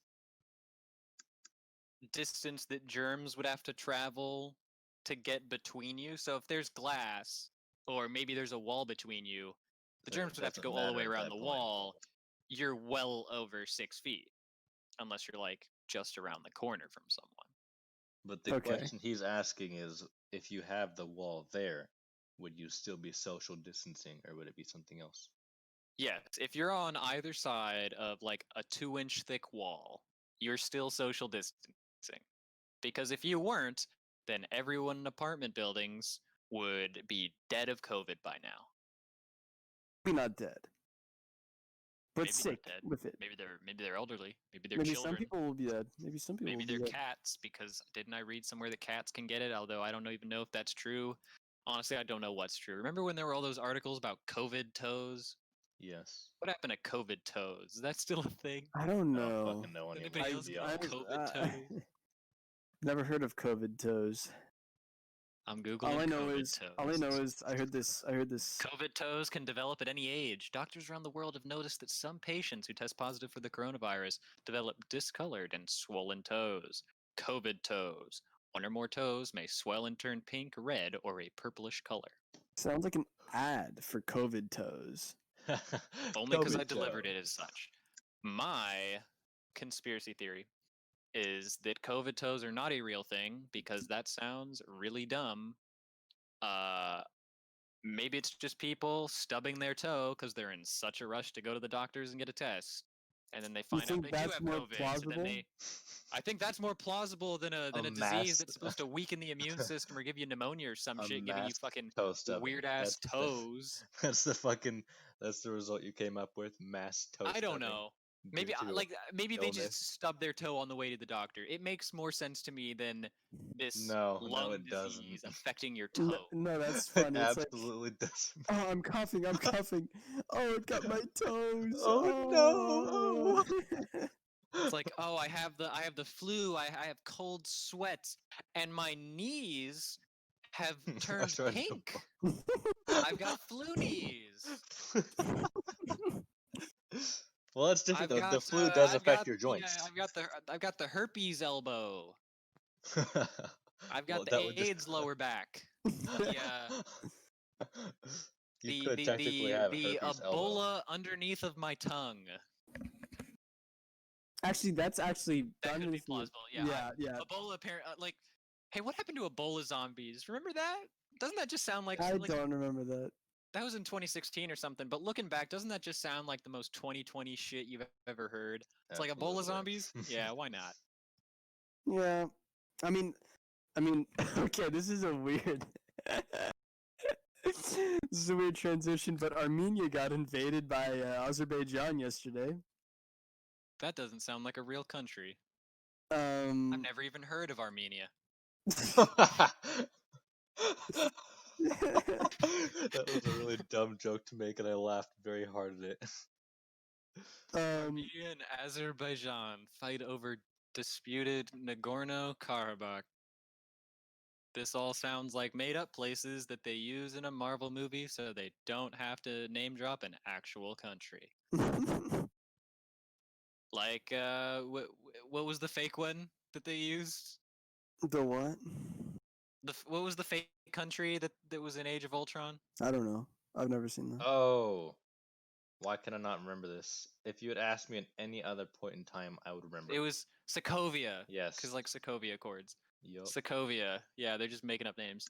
distance that germs would have to travel to get between you. So if there's glass, or maybe there's a wall between you, the then it germs would have to doesn't go all the way matter at around that the point. wall. You're well over 6 feet, unless you're like just around the corner from someone. But the Okay. question he's asking is, if you have the wall there, would you still be social distancing, or would it be something else? Yes, if you're on either side of like a 2-inch thick wall, you're still social distancing. Because if you weren't, then everyone in apartment buildings would be dead of COVID by now. Maybe not dead, but Maybe sick not dead. with it. Maybe they're elderly. Maybe they're Maybe children. some people will be dead. Maybe some people Maybe will be they're dead. cats, because didn't I read somewhere that cats can get it? Although I don't even know if that's true. Honestly, I don't know what's true. Remember when there were all those articles about COVID toes? Yes. What happened to COVID toes? Is that still a thing? I don't I don't know. fucking know anymore. Anybody else to be get honest. COVID toes? Never heard of COVID toes. I'm googling All I know COVID is toes. I heard this. COVID toes can develop at any age. Doctors around the world have noticed that some patients who test positive for the coronavirus develop discolored and swollen toes. COVID toes. One or more toes may swell and turn pink, red, or a purplish color. Sounds like an ad for COVID toes. Only because I COVID delivered it toes. as such. My conspiracy theory is that COVID toes are not a real thing, because that sounds really dumb. Maybe it's just people stubbing their toe because they're in such a rush to go to the doctors and get a test, and then they You find out think they do that's have more COVID. So plausible? then I think that's more plausible than a disease mass- that's supposed to weaken the immune system or give you pneumonia or some A shit, giving you mass fucking toe stubbing. weird ass That's toes. that's the result you came up with. Mass toe I don't stubbing. know. due Maybe to maybe they illness. just stubbed their toe on the way to the doctor. It makes more sense to me than this No, lung it doesn't. disease affecting your No, toe. no, that's It funny. It's like, absolutely doesn't. oh, I'm coughing. I'm coughing. Oh, it got my toes. Oh, no. It's like, oh, I have the flu. I have cold sweats, and my knees have turned That's right. pink. I've got flu knees. Well, that's different I've though. The got flu does I've affect got your the joints. I've got the herpes elbow. I've got Well, the that would just- AIDS lower back. You could technically have the herpes elbow. Ebola underneath of my tongue. Actually, that's actually That done could be with the- plausible. yeah. Ebola like, hey, what happened to Ebola zombies? Remember that? Doesn't that just sound like I like don't remember that. that was in 2016 or something? But looking back, doesn't that just sound like the most 2020 shit you've ever heard? It's like Ebola Absolutely. zombies. Yeah, why not? Yeah, I mean, okay, this is a weird. This is a weird transition, but Armenia got invaded by Azerbaijan yesterday. That doesn't sound like a real country. Um, I've never even heard of Armenia. That was a really dumb joke to make, and I laughed very hard at it. Armenia and Azerbaijan fight over disputed Nagorno-Karabakh. This all sounds like made-up places that they use in a Marvel movie so they don't have to name drop an actual country. Like, what was the fake one that they used? the what? What was the fake country that was in Age of Ultron? I don't know. I've never seen that. Oh, why can I not remember this? If you had asked me at any other point in time, I would remember. It was Sokovia. Yes. Because, like, Sokovia Accords. Yup. Sokovia. Yeah, they're just making up names.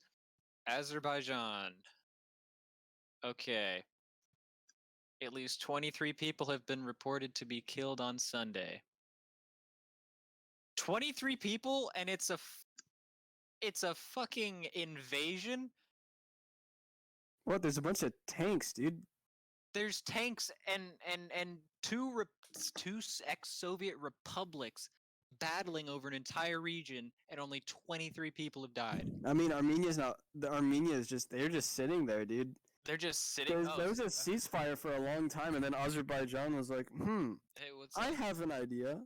Azerbaijan. Okay. At least 23 people have been reported to be killed on Sunday. 23 people, and it's a fucking invasion? What? There's a bunch of tanks, dude. There's tanks and two ex-Soviet republics battling over an entire region, and only 23 people have died. I mean, Armenia is just, they're just sitting there, dude. They're just sitting. There was a ceasefire for a long time, and then Azerbaijan was like, Hey, what's I up? have an idea.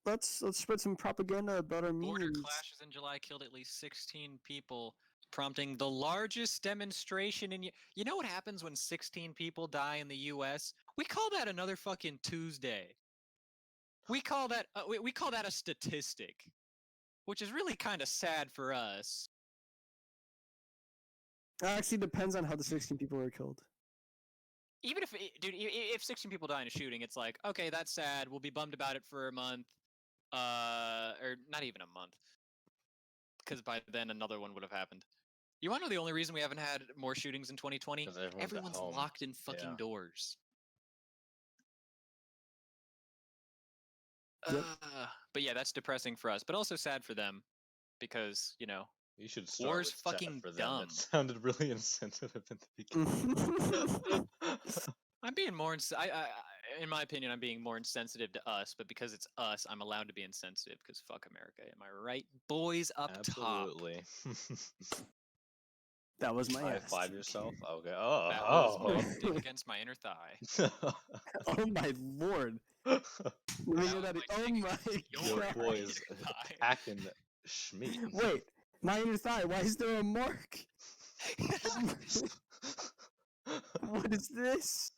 Let's spread some propaganda about Border Armenians. clashes in July killed at least 16 people, prompting the largest demonstration in you know what happens when 16 people die in the US? We call that another fucking Tuesday. We call that we call that a statistic, which is really kind of sad for us. Actually, depends on how the 16 people were killed. Even if dude, if 16 people die in a shooting, it's like, okay, that's sad. We'll be bummed about it for a month, or not even a month, because by then another one would have happened. You want to know the only reason we haven't had more shootings in 2020? 'Cause everyone's at Everyone's home. locked in fucking Yeah. doors. Yep. But yeah, that's depressing for us, but also sad for them, because you know, You should start war's with sad fucking for them. dumb. That sounded really insensitive in the beginning. I'm being more. In my opinion, I'm being more insensitive to us, but because it's us, I'm allowed to be insensitive. Because fuck America, am I right, boys up top? Absolutely. That was my High ass. five cheek. yourself. Okay. That was my Oh. dick against my inner thigh. Oh my lord. Oh. Let me That hear was that. my Oh dick my against Your your god. boy is inner thigh. acting schmeat. Wait, my inner thigh. Why is there a mark? What is this?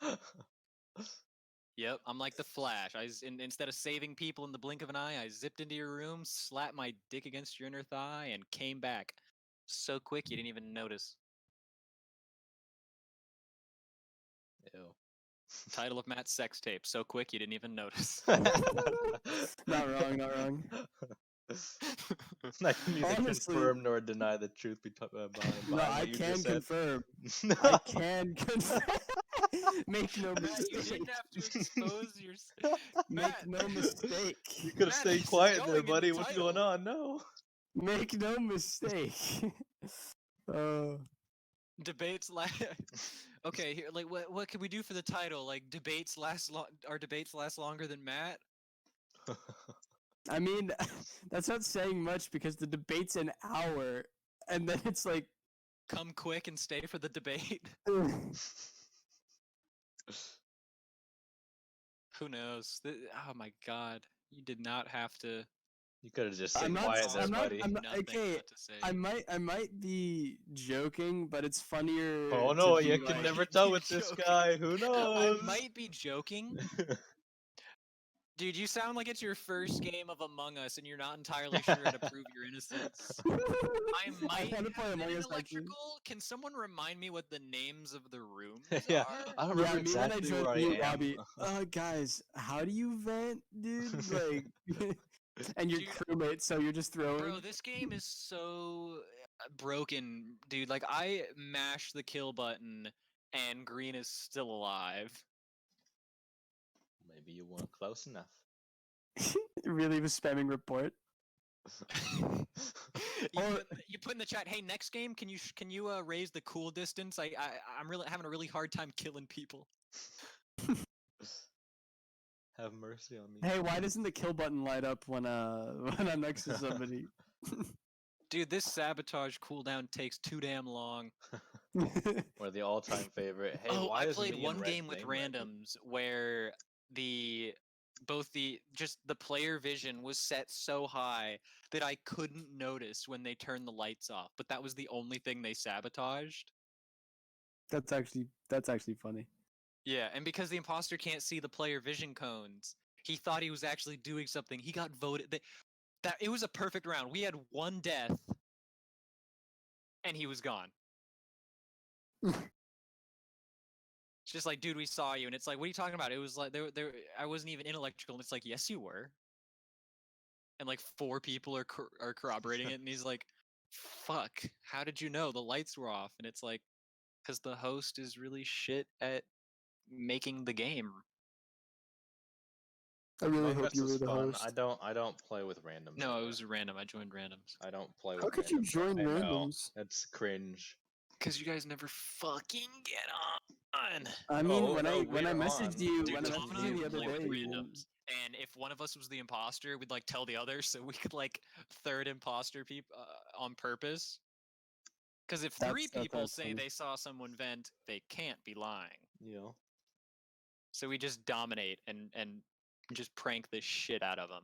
Yep, I'm like the Flash. Instead of saving people in the blink of an eye, I zipped into your room, slapped my dick against your inner thigh, and came back so quick you didn't even notice. Ew. Title of Matt's sex tape: so quick you didn't even notice. Not wrong, not wrong. I can neither Honestly- confirm nor deny the truth behind No, what I you can just said. confirm. I can confirm. Make no Matt, you mistake. didn't have to expose your. Make Matt, no mistake. You could have Matt, stayed this is quiet going there, in the buddy. What's going title. on? No. Make no mistake. Debates last. Okay, here, like, what can we do for the title? Like, debates last. Our debates last longer than Matt. I mean, that's not saying much because the debate's an hour, and then it's like, Come quick and stay for the debate. Who knows? Oh my god, you did not have to. You could have just I'm stayed not- quiet there, I'm not- buddy. I'm not- Nothing okay, not to say. I might be joking, but it's funnier. Oh to no, be you like, can never Might tell be with this joking. guy. Who I knows? might be joking. Dude, you sound like it's your first game of Among Us and you're not entirely sure how to prove your innocence. I might wanna play have been Among in Us, actually. electrical. Can someone remind me what the names of the rooms Yeah, are? I don't Yeah, remember me when I exactly joined where I you, am. Robbie. Guys, how do you vent, dude? Like, and your Dude, crewmate, so you're just throwing. Bro, this game is so broken, dude. Like, I mashed the kill button and Green is still alive. Maybe you weren't close enough. Really was spamming report. You put in the chat, hey, next game, can you raise the cool distance? I'm really having a really hard time killing people. Have mercy on me. Hey, why doesn't the kill button light up when I'm next to somebody? Dude, this sabotage cooldown takes too damn long. Or the all-time favorite. Hey, Oh, why I is played me one and game with Red's name Red? randoms where the player vision was set so high that I couldn't notice when they turned the lights off, but that was the only thing they sabotaged. That's actually funny. Yeah, and because the imposter can't see the player vision cones, he thought he was actually doing something. He got voted. That it was a perfect round. We had one death, and he was gone. It's just like, dude, we saw you, and it's like, what are you talking about? It was like there. I wasn't even in electrical, and it's like, yes, you were. And like 4 people are corroborating it, and he's like, fuck, how did you know the lights were off? And it's like, because the host is really shit at making the game. I really Among hope Us you is were the fun. host. I don't play with randoms. No, it anymore. was random. I joined randoms. I don't play with How could you randoms. join I know. randoms? It's cringe. Because you guys never fucking get on. I mean, Oh, when no, I we're messaged on. you, Dude, when I Tom and messaged I you the would other play with day, you- randoms, and if one of us was the imposter, we'd like tell the other, so we could like third imposter people on purpose. Because if 3 people that's say funny. they saw someone vent, they can't be lying. You know. So we just dominate and just prank the shit out of them.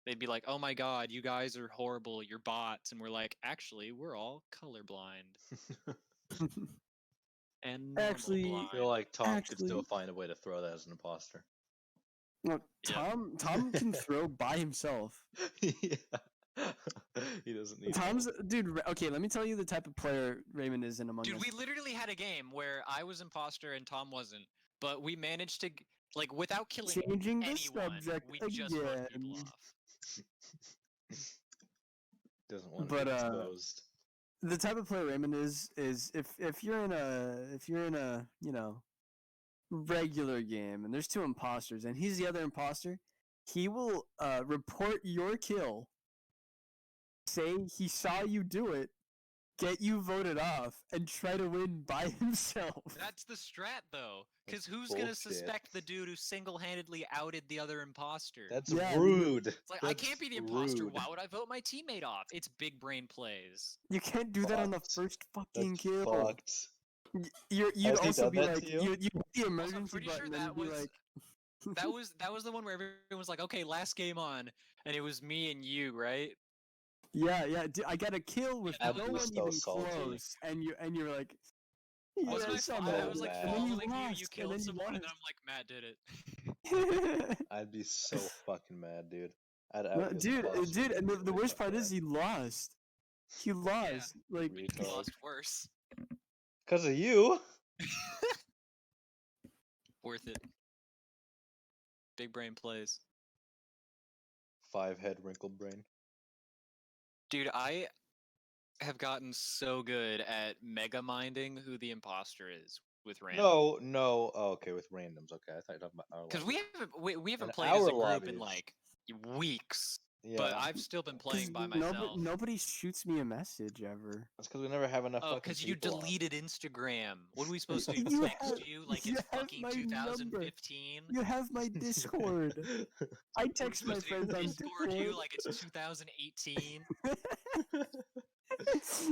they'd be like, "Oh my god, you guys are horrible. You're bots," and we're like, "Actually, we're all colorblind and normal Actually- I blind." feel like Tom could still Actually- find a way to throw that as an imposter. No, Yeah. Tom can throw by himself. Yeah. He doesn't need Tom's help. dude. Okay, let me tell you the type of player Raymond is in Among Dude, Us. we literally had a game where I was imposter and Tom wasn't, but we managed to like without killing Changing the anyone, subject we just wrote people again. off. Doesn't want to But be exposed. the type of player Raymond is if you're in a regular game and there's two imposters and he's the other imposter, he will report your kill, say he saw you do it, get you voted off, and try to win by himself. That's the strat, though. Because That's who's gonna bullshit. suspect the dude who single-handedly outed the other imposter? That's Yeah, rude. It's like, I That's can't be the imposter. rude. Why would I vote my teammate off? It's big brain plays. You can't do that on the Fucked. first fucking That's kill. fucked. You'd Has he also done be that like, to you? you'd hit the Also, I'm emergency pretty sure button and that you'd be was like, that was the one where everyone was like, "Okay, last game on," and it was me and you, right? yeah, I got a kill with that no was one so even salty. close, and you're like, Wasn't yes, I I'm fine? I mad. was like mad. And then following you. You lost, and killed then you someone, and then lost. I'm like, Matt did it. I'd be so fucking mad, dude. I'd No, out you as dude, imposter dude, and the immediately, worst fuck part is that. he lost. He lost. Like, But you Retard. lost worse. Cause of you. Worth it. Big brain plays. 5-head wrinkled brain. Dude, I have gotten so good at mega minding who the imposter is with random. No. Oh, okay, with randoms. Okay, I thought you were talking about our Because lobby. we haven't In played as our a group in lobbies. like weeks. Yeah. But I've still been 'cause playing by myself. nobody shoots me a message ever. That's because we never have enough Oh, fucking because you people on. deleted Instagram. What are we supposed to do? You Text have- you like you it's have fucking my number. 2015? You have my Discord. I We're text my supposed to friends on Discord Discord. you like it's 2018?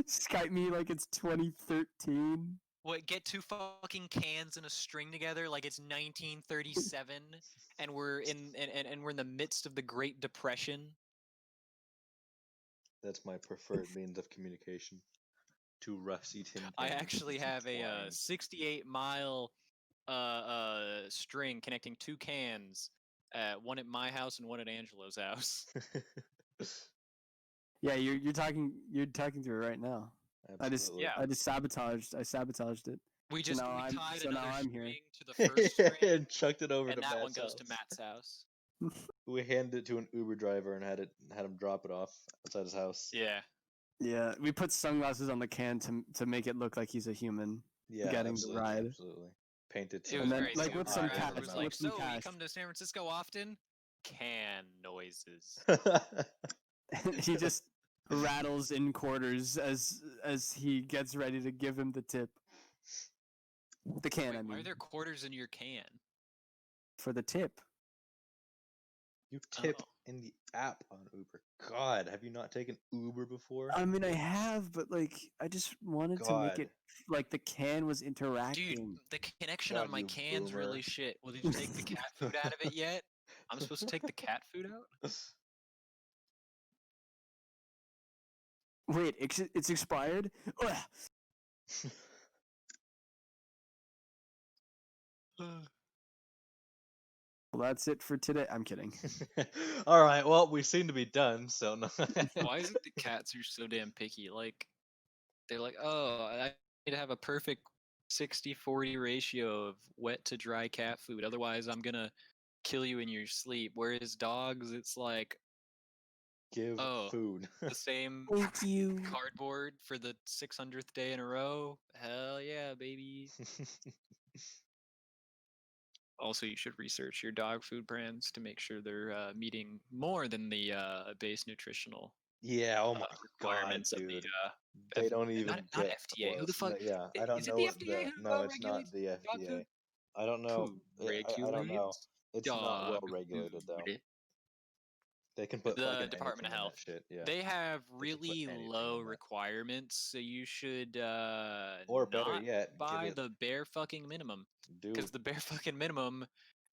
Skype me like it's 2013. What, get two fucking cans and a string together like it's 1937 and we're in and we're in the midst of the Great Depression? That's my preferred means of communication. Two rusty tin I cans actually have a twined. 68-mile string connecting two cans, one at my house and one at Angelo's house. Yeah, you're talking through it right now. Absolutely. I sabotaged it. We So now I'm- tied so now another I'm here. string to the first string, and chucked it over and to that Matt's one goes house. to Matt's house. We handed it to an Uber driver and had him drop it off outside his house. Yeah. Yeah, we put sunglasses on the can to make it look like he's a human. Yeah, getting the absolutely, ride. absolutely. Painted It some was then, very like, stupid. with some Our cash, driver was on like, with some "So, you cash." come to San Francisco often?" Can noises. He just rattles in quarters as he gets ready to give him the tip. The can, Wait, I why are mean, there quarters in your can? for the tip. You tip Oh. in the app on Uber. God, have you not taken Uber before? I mean, I have, but like, I just wanted to make God. it like the can was Dude, interacting. the connection God, on my you can's boomer. really shit. Well, did you take the cat food out of it yet? I'm supposed to take the cat food out? Wait, it's expired. Ugh. Well, that's it for today. I'm kidding. All right, well, we seem to be done, so no. Why is it the cats are so damn picky? Like, they're like, "Oh, I need to have a perfect 60-40 ratio of wet to dry cat food. Otherwise, I'm gonna kill you in your sleep." Whereas dogs, it's like Give Oh. food. the same Thank you. cardboard for the 600th day in a row. Hell yeah, baby. Also, you should research your dog food brands to make sure they're meeting more than the base nutritional Yeah, oh my god, requirements of dude. the They don't even not get FDA. Who the close. fuck? Yeah, I don't Is it know the what FDA the who no, it's not regulates the dog FDA. food? I don't know. Who I don't know. regulates It's not well dog regulated though. food? They can put The fucking Department of anything in Health. that shit. Yeah. They have put really anything low in that. requirements, so you should Or better not yet, give buy it the bare fucking minimum. dude. Because the bare fucking minimum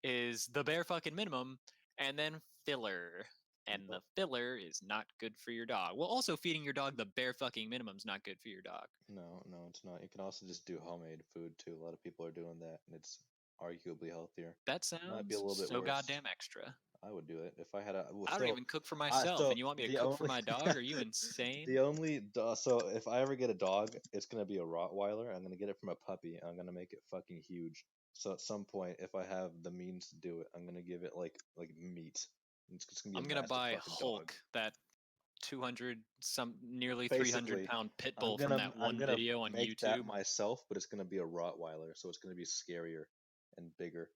is the bare fucking minimum, and then filler. And the filler is not good for your dog. Well, also feeding your dog the bare fucking minimum is not good for your dog. No, it's not. You can also just do homemade food too. A lot of people are doing that, and it's arguably healthier. That Might be a sounds little bit so worse. goddamn extra. I would do it if I had a. Well, I don't so, even cook for myself, and you want me to the cook for only my dog? Are you insane? the only so if I ever get a dog, it's gonna be a Rottweiler. I'm gonna get it from a puppy. I'm gonna make it fucking huge. So at some point, if I have the means to do it, I'm gonna give it like meat. It's gonna be I'm a gonna massive buy fucking Hulk, dog. that 200 nearly 300 Basically, pound pit I'm bull from gonna that I'm one gonna video on make that YouTube. myself, but it's gonna be a Rottweiler, so it's gonna be scarier and bigger.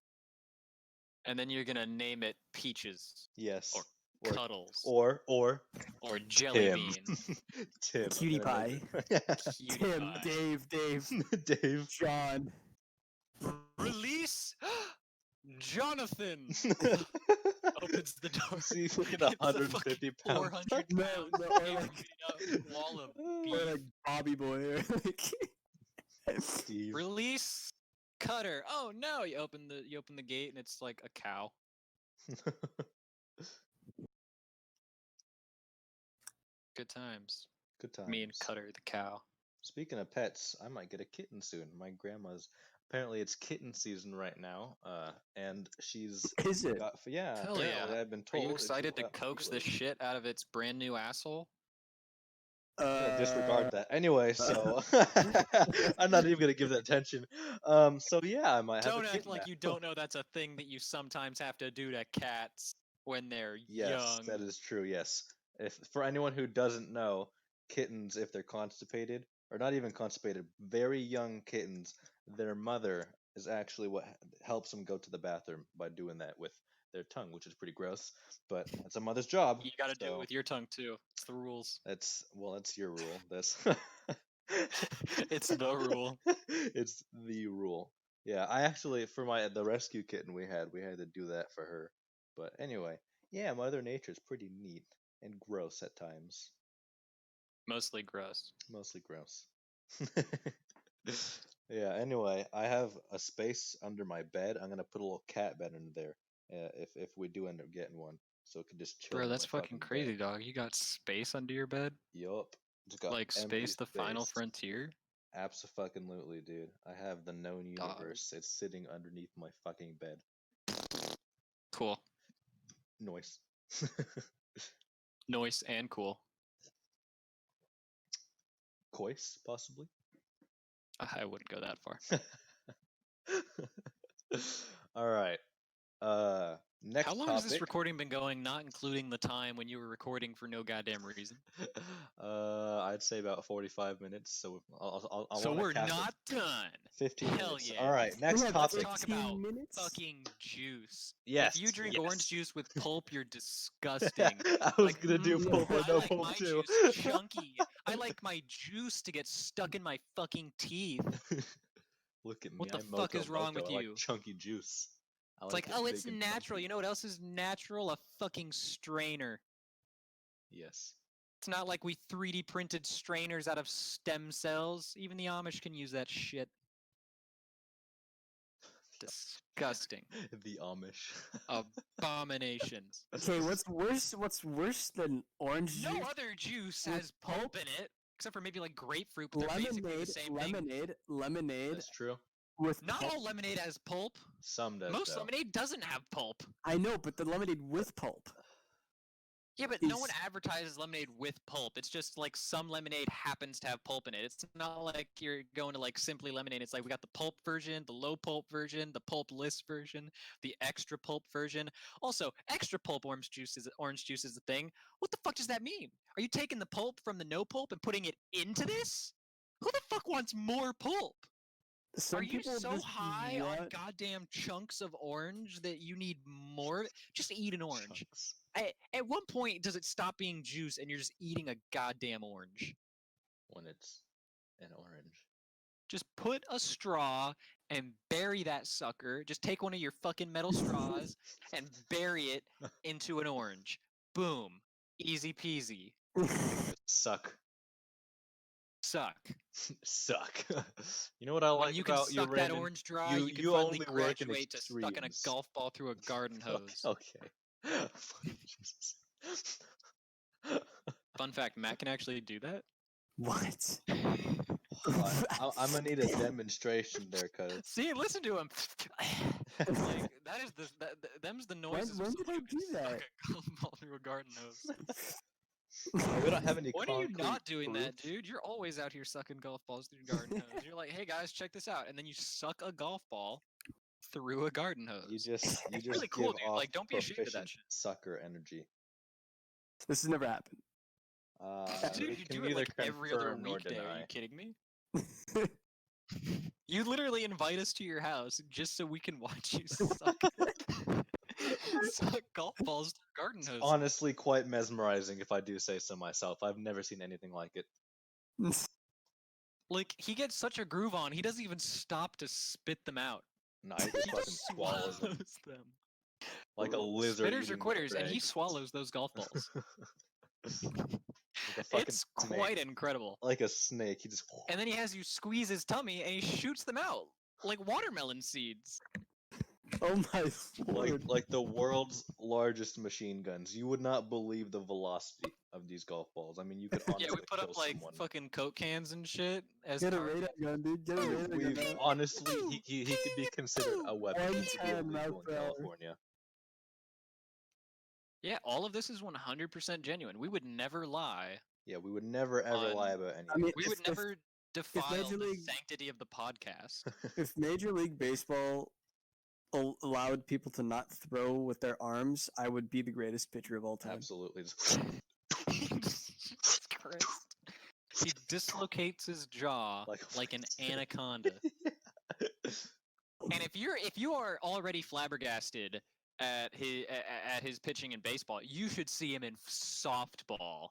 And then you're gonna name it Peaches Yes. or Or Cuddles or Jelly Tim. Bean. Tim. I'm Cutie gonna name pie. Cutie Tim, pie. Dave, Dave. John. Release Jonathan. Opens the door. See, look at It's a 150 fucking pound. 400 No, pound no, or big like- beat up wall of Or beef. like Bobby Boy. Or like Steve. Release Cutter. Oh no! You open the gate and it's like a cow. Good times. Good times. Me and Cutter the cow. Speaking of pets, I might get a kitten soon. My grandma's apparently it's kitten season right now, and she's Is it? got yeah. Hell Apparently, yeah. I've been Are told. you and she's excited to got coax the feelers. shit out of its brand new asshole? I'm gonna disregard that anyway. So I'm not even gonna give that attention. So yeah, I might have a Don't act kitten like now. you don't know that's a thing that you sometimes have to do to cats when they're Yes, young. that is true. Yes, if for anyone who doesn't know, kittens, if they're constipated or not even constipated, very young kittens, their mother is actually what helps them go to the bathroom by doing that with their tongue, which is pretty gross. But that's a mother's job. You gotta do it so with your tongue too. It's the rules. that's your rule. That's It's the rule. It's the rule. Yeah, I actually for the rescue kitten we had to do that for her. But anyway, yeah, Mother Nature's pretty neat and gross at times. Mostly gross. Mostly gross. Yeah, anyway, I have a space under my bed. I'm gonna put a little cat bed under there, if we do end up getting one, so it can just chill. Bro, in that's my fucking crazy, bed. dog. You got space under your bed? Yup. Just got Like empty space the final space. frontier? Abso-fucking-lutely, dude. I have the known Dog. universe. It's sitting underneath my fucking bed. Cool. Noise. Noise and cool. Coice, possibly. I wouldn't go that far. All right. Next How long topic. has this recording been going, not including the time when you were recording for no goddamn reason? I'd say about 45 minutes. So I'll So wanna we're cap it not done. 15 Hell minutes. yeah. All right. Next have Let's topic. talk 15 about minutes? fucking juice. Yes. If you drink yes. orange juice with pulp, you're disgusting. I was Like, gonna do pulp or I no like pulp my too. juice chunky. I like my juice to get stuck in my fucking teeth. Look at me. What the I'm fuck moto is wrong moto. with I like you? chunky juice. I It's like like, it oh, big it's and natural. chunky. You know what else is natural? A fucking strainer. Yes. It's not like we 3D printed strainers out of stem cells. Even the Amish can use that shit. Disgusting. The Amish. Abominations. Okay, what's worse? What's worse than orange No juice? other juice with has pulp pulp? in it, except for maybe like grapefruit, but they're basically the same thing. Lemonade That's true. with Not pulp. all lemonade has pulp. Some does Most though. lemonade doesn't have pulp. I know, but the lemonade with pulp. Yeah, but no one is- advertises lemonade with pulp. It's just like some lemonade happens to have pulp in it. It's not like you're going to like Simply Lemonade. It's like we got the pulp version, the low pulp version, the pulpless version, the extra pulp version. Also, extra pulp orange juice is a thing. What the fuck does that mean? Are you taking the pulp from the no pulp and putting it into this? Who the fuck wants more pulp? Some Are you people so just high on want- goddamn chunks of orange that you need more? Just eat an orange. Chunks. At one point, does it stop being juice and you're just eating a goddamn orange? When it's an orange. Just put a straw and bury that sucker. Just take one of your fucking metal straws and bury it into an orange. Boom. Easy peasy. Suck. Suck. Suck. You know what I When like you can about you, suck that Brandon? orange dry, you can you finally only work in graduate to stucking a extremes. golf ball through a garden hose. Okay. Jesus. Fun fact: Matt can actually do that. What? I'm gonna need a demonstration there, cuz. See, listen to him. Like that is them's the noises. when of did someone I who can do suck that? a golf ball through a garden hose. We don't have any When are you concrete not doing that, proof. dude? You're always out here sucking golf balls through garden hose. You're like, hey guys, check this out, and then you suck a golf ball through a garden hose. You just It's really cool, give dude. off Like, don't be ashamed of that proficient shit. sucker energy. This has never happened. Dude, we you can do it neither like every other confirm nor weekday. Are deny. you kidding me? You literally invite us to your house just so we can watch you suck suck golf balls through garden hoses. Honestly, quite mesmerizing if I do say so myself. I've never seen anything like it. Like, he gets such a groove on, he doesn't even stop to spit them out. No, he just He fucking just swallows them them. like a lizard. Spitters or eating quitters, and he Greg. swallows those golf balls. Like a fucking It's snake. quite incredible. Like a snake. He just. And then he has you squeeze his tummy, and he shoots them out like watermelon seeds. Oh my lord. like the world's largest machine guns. You would not believe the velocity of these golf balls. I mean, you could honestly Yeah, we put kill up like someone. fucking Coke cans and shit as Get a targets. radar gun, dude. Get a radar gun. We've out. honestly, he could be considered a weapon. It should be 110 illegal miles in per hour. California. Yeah, all of this is 100% genuine. We would never lie. Yeah, we would never ever lie about any I mean, of We this. would never defile Major the League- sanctity of the podcast. If Major League Baseball allowed people to not throw with their arms, I would be the greatest pitcher of all time. Absolutely. Jesus Christ. He dislocates his jaw like an anaconda. And if you are already flabbergasted at his pitching in baseball, you should see him in softball,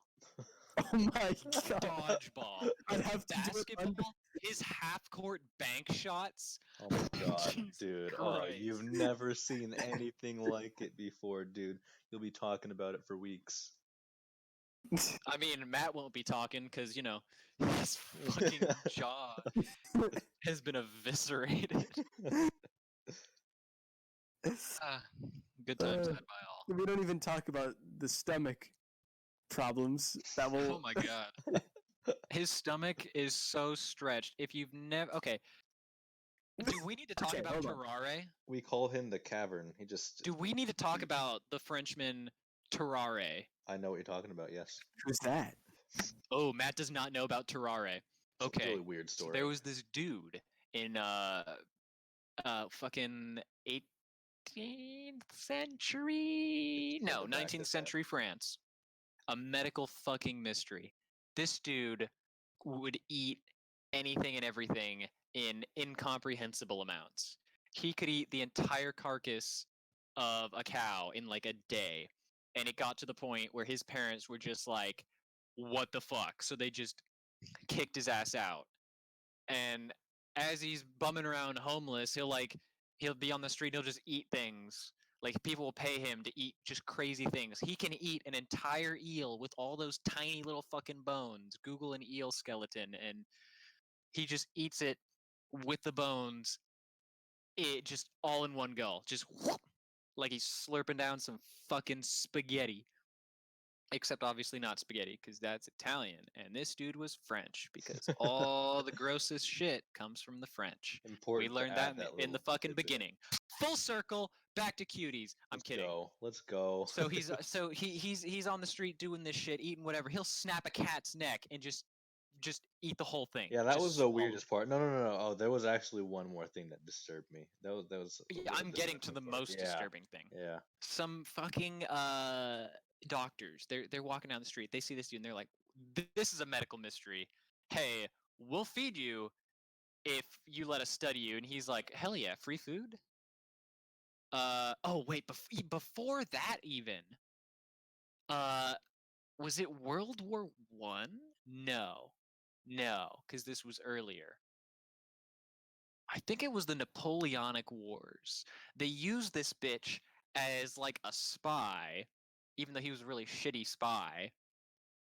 Oh my god. dodgeball, I'd have to do it basketball. His half-court bank shots. Oh my god, Jesus dude. Oh, Christ. you've never seen anything like it before, dude. You'll be talking about it for weeks. I mean, Matt won't be talking because, you know, his fucking jaw has been eviscerated. Ah, good times had by all. We don't even talk about the stomach problems that will. Oh my god. His stomach is so stretched. If you've never... Okay. Do we need to talk Okay, about hold on. Terrare? We call him the Cavern. He just. Do we need to talk about the Frenchman Terrare? I know what you're talking about. Yes. Who's that? Oh, Matt does not know about Terrare. It's Okay. a really weird So story. there was this dude in fucking 18th century? Let No, me back 19th this up. century France. A medical fucking mystery. This dude would eat anything and everything in incomprehensible amounts. He could eat the entire carcass of a cow in like a day. And it got to the point where his parents were just like, what the fuck? So they just kicked his ass out. And as he's bumming around homeless, he'll be on the street, he'll just eat things. Like, people will pay him to eat just crazy things. He can eat an entire eel with all those tiny little fucking bones. Google an eel skeleton, and he just eats it with the bones. It just all in one go. Just whoop, like he's slurping down some fucking spaghetti. Except obviously not spaghetti, because that's Italian. And this dude was French, because all the grossest shit comes from the French. Important We to learned add that in the little fucking tidbit. beginning. Full circle, back to Cuties. I'm kidding. Let's go. So he's on the street doing this shit, eating whatever. He'll snap a cat's neck and just eat the whole thing. Yeah, that Just was the swallow. weirdest part. No. Oh, there was actually one more thing that disturbed me. That was. Yeah, I'm getting to the most disturbing thing. Yeah. Some fucking doctors. They're walking down the street. They see this dude and they're like, "This is a medical mystery. Hey, we'll feed you if you let us study you." And he's like, "Hell yeah, free food." Oh wait, before that even. Was it World War I? No, because this was earlier. I think it was the Napoleonic Wars. They used this bitch as like a spy, even though he was a really shitty spy.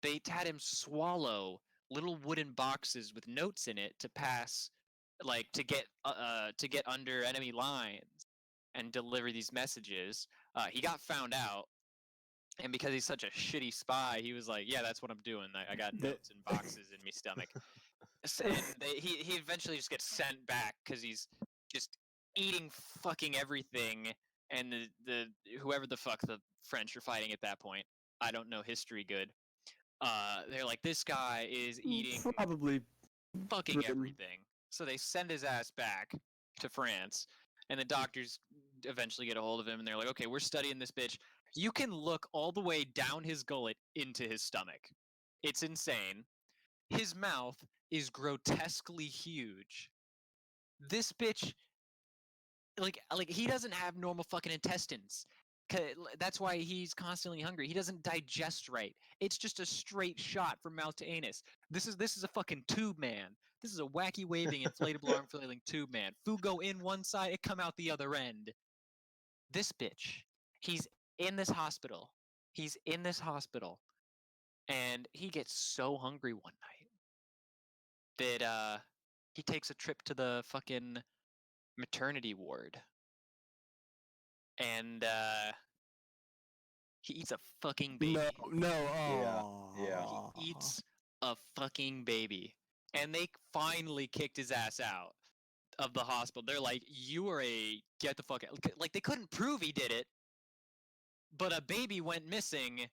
They had him swallow little wooden boxes with notes in it to pass, like to get under enemy lines and deliver these messages. He got found out, And because he's such a shitty spy, he was like, "Yeah, that's what I'm doing. I got notes and boxes in my stomach." And he eventually just gets sent back because he's just eating fucking everything. And the whoever the fuck the French are fighting at that point, I don't know history good. They're like, this guy is eating Probably fucking Britain. everything. So they send his ass back to France, and the doctors eventually get a hold of him, and they're like, okay, we're studying this bitch. You can look all the way down his gullet into his stomach. It's insane. His mouth is grotesquely huge. This bitch, like he doesn't have normal fucking intestines. That's why he's constantly hungry. He doesn't digest right. It's just a straight shot from mouth to anus. This is a fucking tube man. This is a wacky waving inflatable arm flailing tube man. Food go in one side, it come out the other end. This bitch, he's in this hospital. He's in this hospital, and he gets so hungry one night that he takes a trip to the fucking maternity ward, and he eats a fucking baby. No. Yeah, yeah. He eats a fucking baby. And they finally kicked his ass out of the hospital. They're like, you are a get the fuck out. Like, they couldn't prove he did it, but a baby went missing,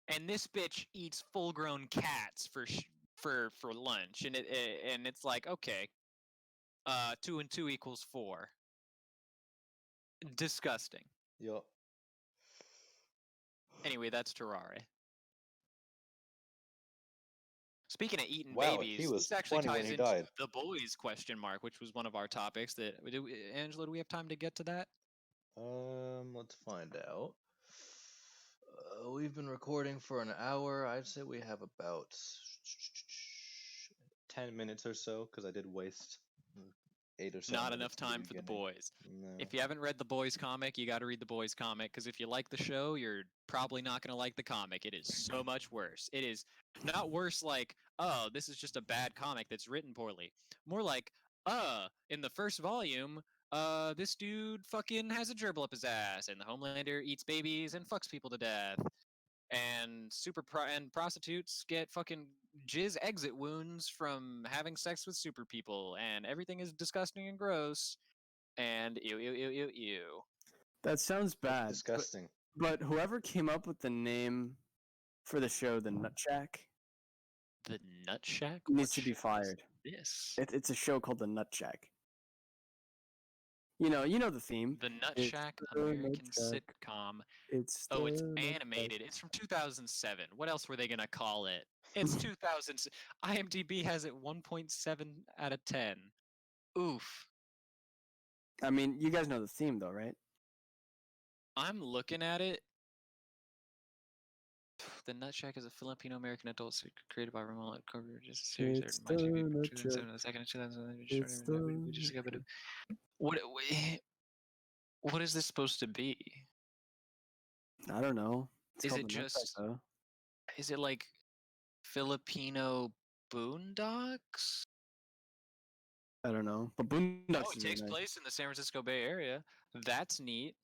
and this bitch eats full-grown cats for lunch. And it's like, okay, 2 and 2 equals 4. Disgusting. Yup. Anyway, that's Terraria. Speaking of eating Wow, babies, he was this actually 20 when ties he into died. the boys question mark, which was one of our topics. Angela, do we have time to get to that? Let's find out. We've been recording for an hour. I'd say we have about 10 minutes or so, because I did waste 8 or so Not minutes enough at the time for the beginning. boys. No. If you haven't read the boys comic, you got to read the boys comic, because if you like the show, you're probably not going to like the comic. It is so much worse. It is not worse like, oh, this is just a bad comic that's written poorly. More like, in the first volume, this dude fucking has a gerbil up his ass, and the Homelander eats babies and fucks people to death, and and prostitutes get fucking jizz exit wounds from having sex with super people, and everything is disgusting and gross, and ew. That sounds It's bad. disgusting. But whoever came up with the name for the show, the Nut Shack, The Nut Shack needs What to be show is fired. This It's a show called the Nut Shack. You know the theme. the Nut It's Shack the Nut American Shack. sitcom. It's Oh, it's the Nut Shack. animated. It's from 2007. What else were they gonna call it? It's 2000. IMDb has it 1.7 out of 10. Oof. I mean, you guys know the theme though, right? I'm looking at it. The Nut Shack is a Filipino-American adult series created by Ramon Cover. Just a series It's that reminds the me of Nut 2007, Shack. the second 2007. It's the We just got a bit of what? What is this supposed to be? I don't know. It's Is called it the Nut Shack just? though. Is it like Filipino boondocks? I don't know. But Boondocks Oh, it is really takes nice. place in the San Francisco Bay Area. That's neat.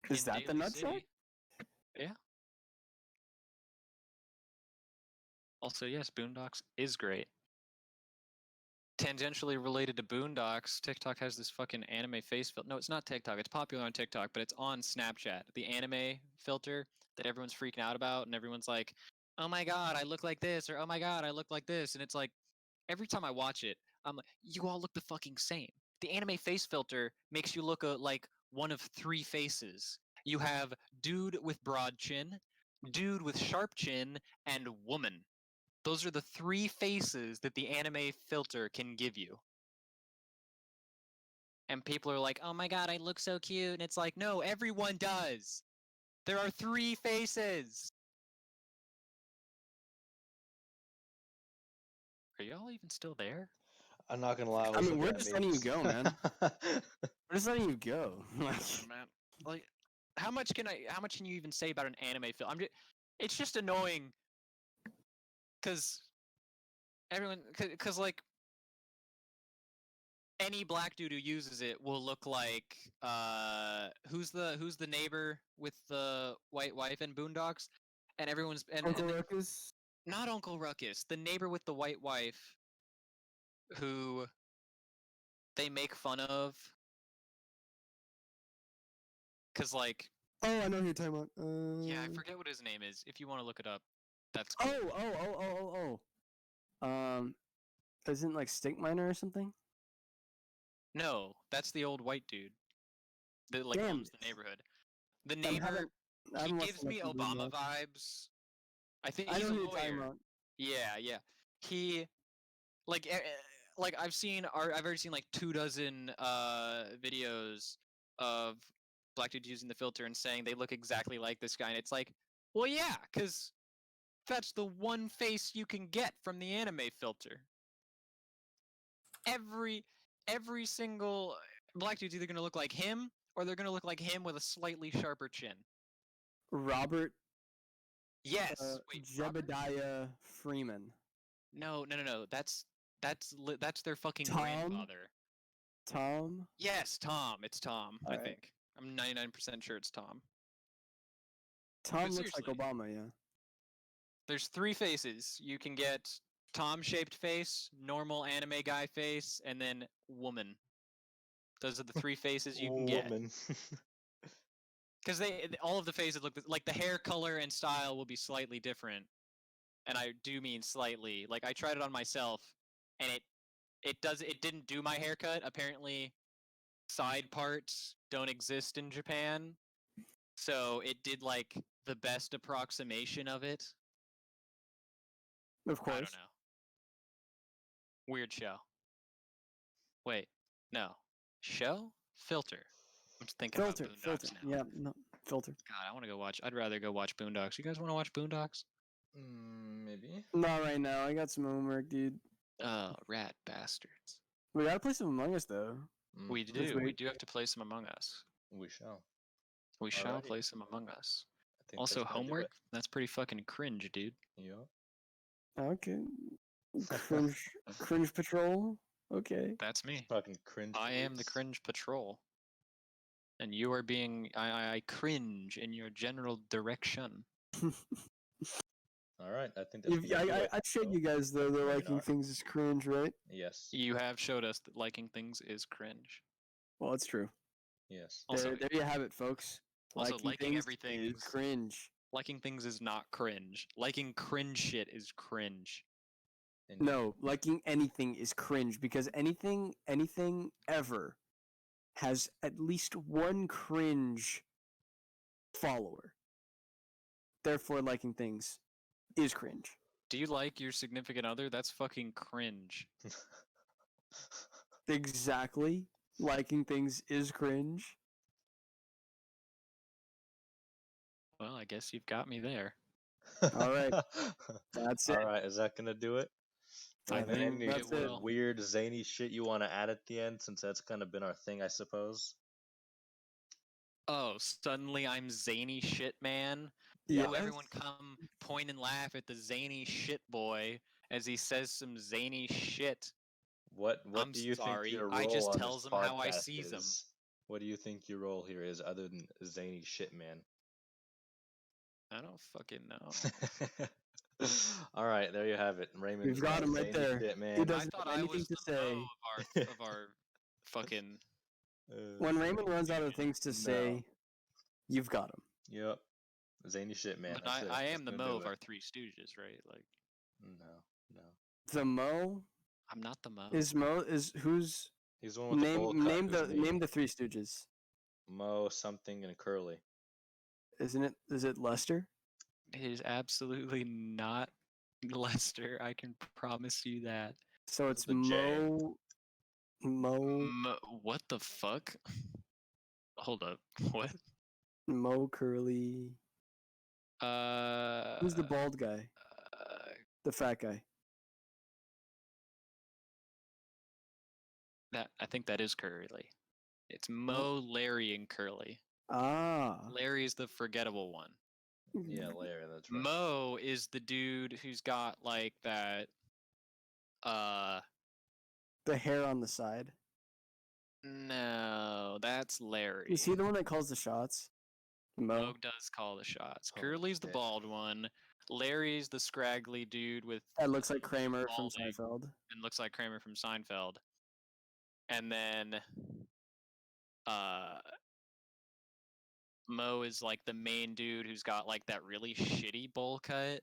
Is In that the Daly Nut Shack? City. Yeah. Also, yes, Boondocks is great. Tangentially related to Boondocks, TikTok has this fucking anime face filter. No, it's not TikTok. It's popular on TikTok, but it's on Snapchat. The anime filter that everyone's freaking out about, and everyone's like, "Oh my god, I look like this," or "Oh my god, I look like this," and it's like, every time I watch it, I'm like, you all look the fucking same. The anime face filter makes you look like one of 3 faces. You have dude with broad chin, dude with sharp chin, and woman. Those are the 3 faces that the anime filter can give you. And people are like, oh my god, I look so cute. And it's like, no, everyone does. There are 3 faces. Are y'all even still there? I'm not gonna lie. I mean, we're just letting you go, man. We're just letting you go. Man, like, how much can you even say about an anime film? It's just annoying because everyone, because like, any black dude who uses it will look like who's the neighbor with the white wife in Boondocks, and everyone's Uncle and Ruckus. not Uncle Ruckus, the neighbor with the white wife who they make fun of because like Oh, I know who you're talking about. yeah, I forget what his name is. If you want to look it up, that's cool. Oh. Isn't like Stink Miner or something? No, that's the old white dude that like Damn. owns the neighborhood. The I'm neighbor, having- I he haven't watched gives enough me of Obama Boondocks. vibes. I think I he's know a who you're talking lawyer. about. Yeah. He like like I've already seen like 24 videos of black dudes using the filter and saying they look exactly like this guy, and it's like, well, yeah, because that's the one face you can get from the anime filter. Every single black dude's either gonna look like him or they're gonna look like him with a slightly sharper chin. Robert Yes. Wait, Robert? Jebediah Freeman. No. That's their fucking Tom? grandfather. Tom? Yes, Tom. It's Tom. I Alright. think. I'm 99% sure it's Tom. Tom But looks like seriously. Obama, yeah. There's 3 faces. You can get Tom-shaped face, normal anime guy face, and then woman. Those are the 3 faces you can get. Woman. Because all of the faces look like the hair color and style will be slightly different, and I do mean slightly. Like I tried it on myself, and it didn't do my haircut. Apparently, side parts don't exist in Japan, so it did like the best approximation of it. Of I course. don't know. Weird show. Wait, no, show filter. I'm just thinking Filter, about Boondocks filter. now. Yeah, no, filter. God, I want to go watch. I'd rather go watch Boondocks. You guys want to watch Boondocks? Maybe. Not right now. I got some homework, dude. Oh, rat bastards. We gotta play some Among Us though. We Mhm. do. wait. We do have to play some Among Us. We shall. We shall Alrighty. play some Among Us. I think Also, that's gonna do homework? it. That's pretty fucking cringe, dude. Yup. Okay. Cringe patrol. Okay. That's me. Fucking cringe. I am the police. cringe patrol. And you are being. I cringe in your general direction. All right, I think that's gonna do it. I showed Oh, you guys though. They're maybe liking not. things is cringe, right? Yes. You have showed us that liking things is cringe. Well, it's true. Yes. Also, There you have it, folks. also liking things everything is cringe. Liking things is not cringe. Liking cringe shit is cringe. Indeed. No, liking anything is cringe because anything ever has at least one cringe follower. Therefore, liking things is cringe. Do you like your significant other? That's fucking cringe. Exactly. Liking things is cringe. Well, I guess you've got me there. All right. That's it. All right, is that gonna do it? I And then think any that's it. weird zany shit you want to add at the end, since that's kind of been our thing, I suppose. Oh, suddenly I'm zany shit man. Yeah. Ooh, everyone come point and laugh at the zany shit boy as he says some zany shit. What I'm do you sorry, think your I role just on tells this him how I podcast sees him. is? What do you think your role here is, other than zany shit man? I don't fucking know. All right, there you have it. Raymond. We've got him right there. Shit, man. He I doesn't thought have I anything was to the Mo say. of our fucking. When Raymond runs out of things to say, you've got him. Yep. Zany shit, man. But That's it. I That's am the gonna Mo do of it. our Three Stooges, right? Like, No. The Mo I'm not the Mo. is who's He's the one with the bowl cut. name the Three Stooges. Mo, something, and Curly. Isn't it? Is it Lester? It is absolutely not Lester. I can promise you that. So it's The J. Mo What the fuck? Hold up. What? Mo Curly. Who's the bald guy? The fat guy. That I think that is Curly. It's Mo, Larry, and Curly. Ah. Larry is the forgettable one. Yeah, Larry. That's right. Mo is the dude who's got like that. The hair on the side. No, that's Larry. Is he the one that calls the shots? Mo. Moog does call the shots. Oh, Curly's the shit. bald one. Larry's the scraggly dude with That looks like Kramer from balding Seinfeld. and looks like Kramer from Seinfeld. And then Mo is like the main dude who's got like that really shitty bowl cut.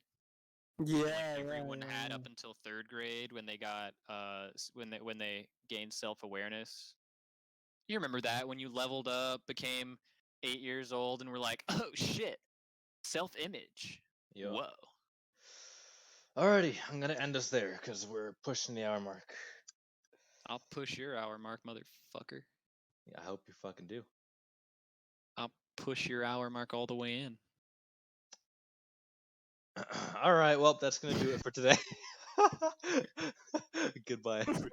Yeah, Like yeah, everyone yeah, had yeah. up until 3rd grade when they got when they gained self-awareness. You remember that when you leveled up, became 8 years old, and were like, oh shit, self-image. Yo. Whoa. Alrighty, I'm gonna end us there because we're pushing the hour mark. I'll push your hour mark, motherfucker. Yeah, I hope you fucking do. I'll push your hour mark all the way in. All right, well, that's gonna do it for today. Goodbye, everyone.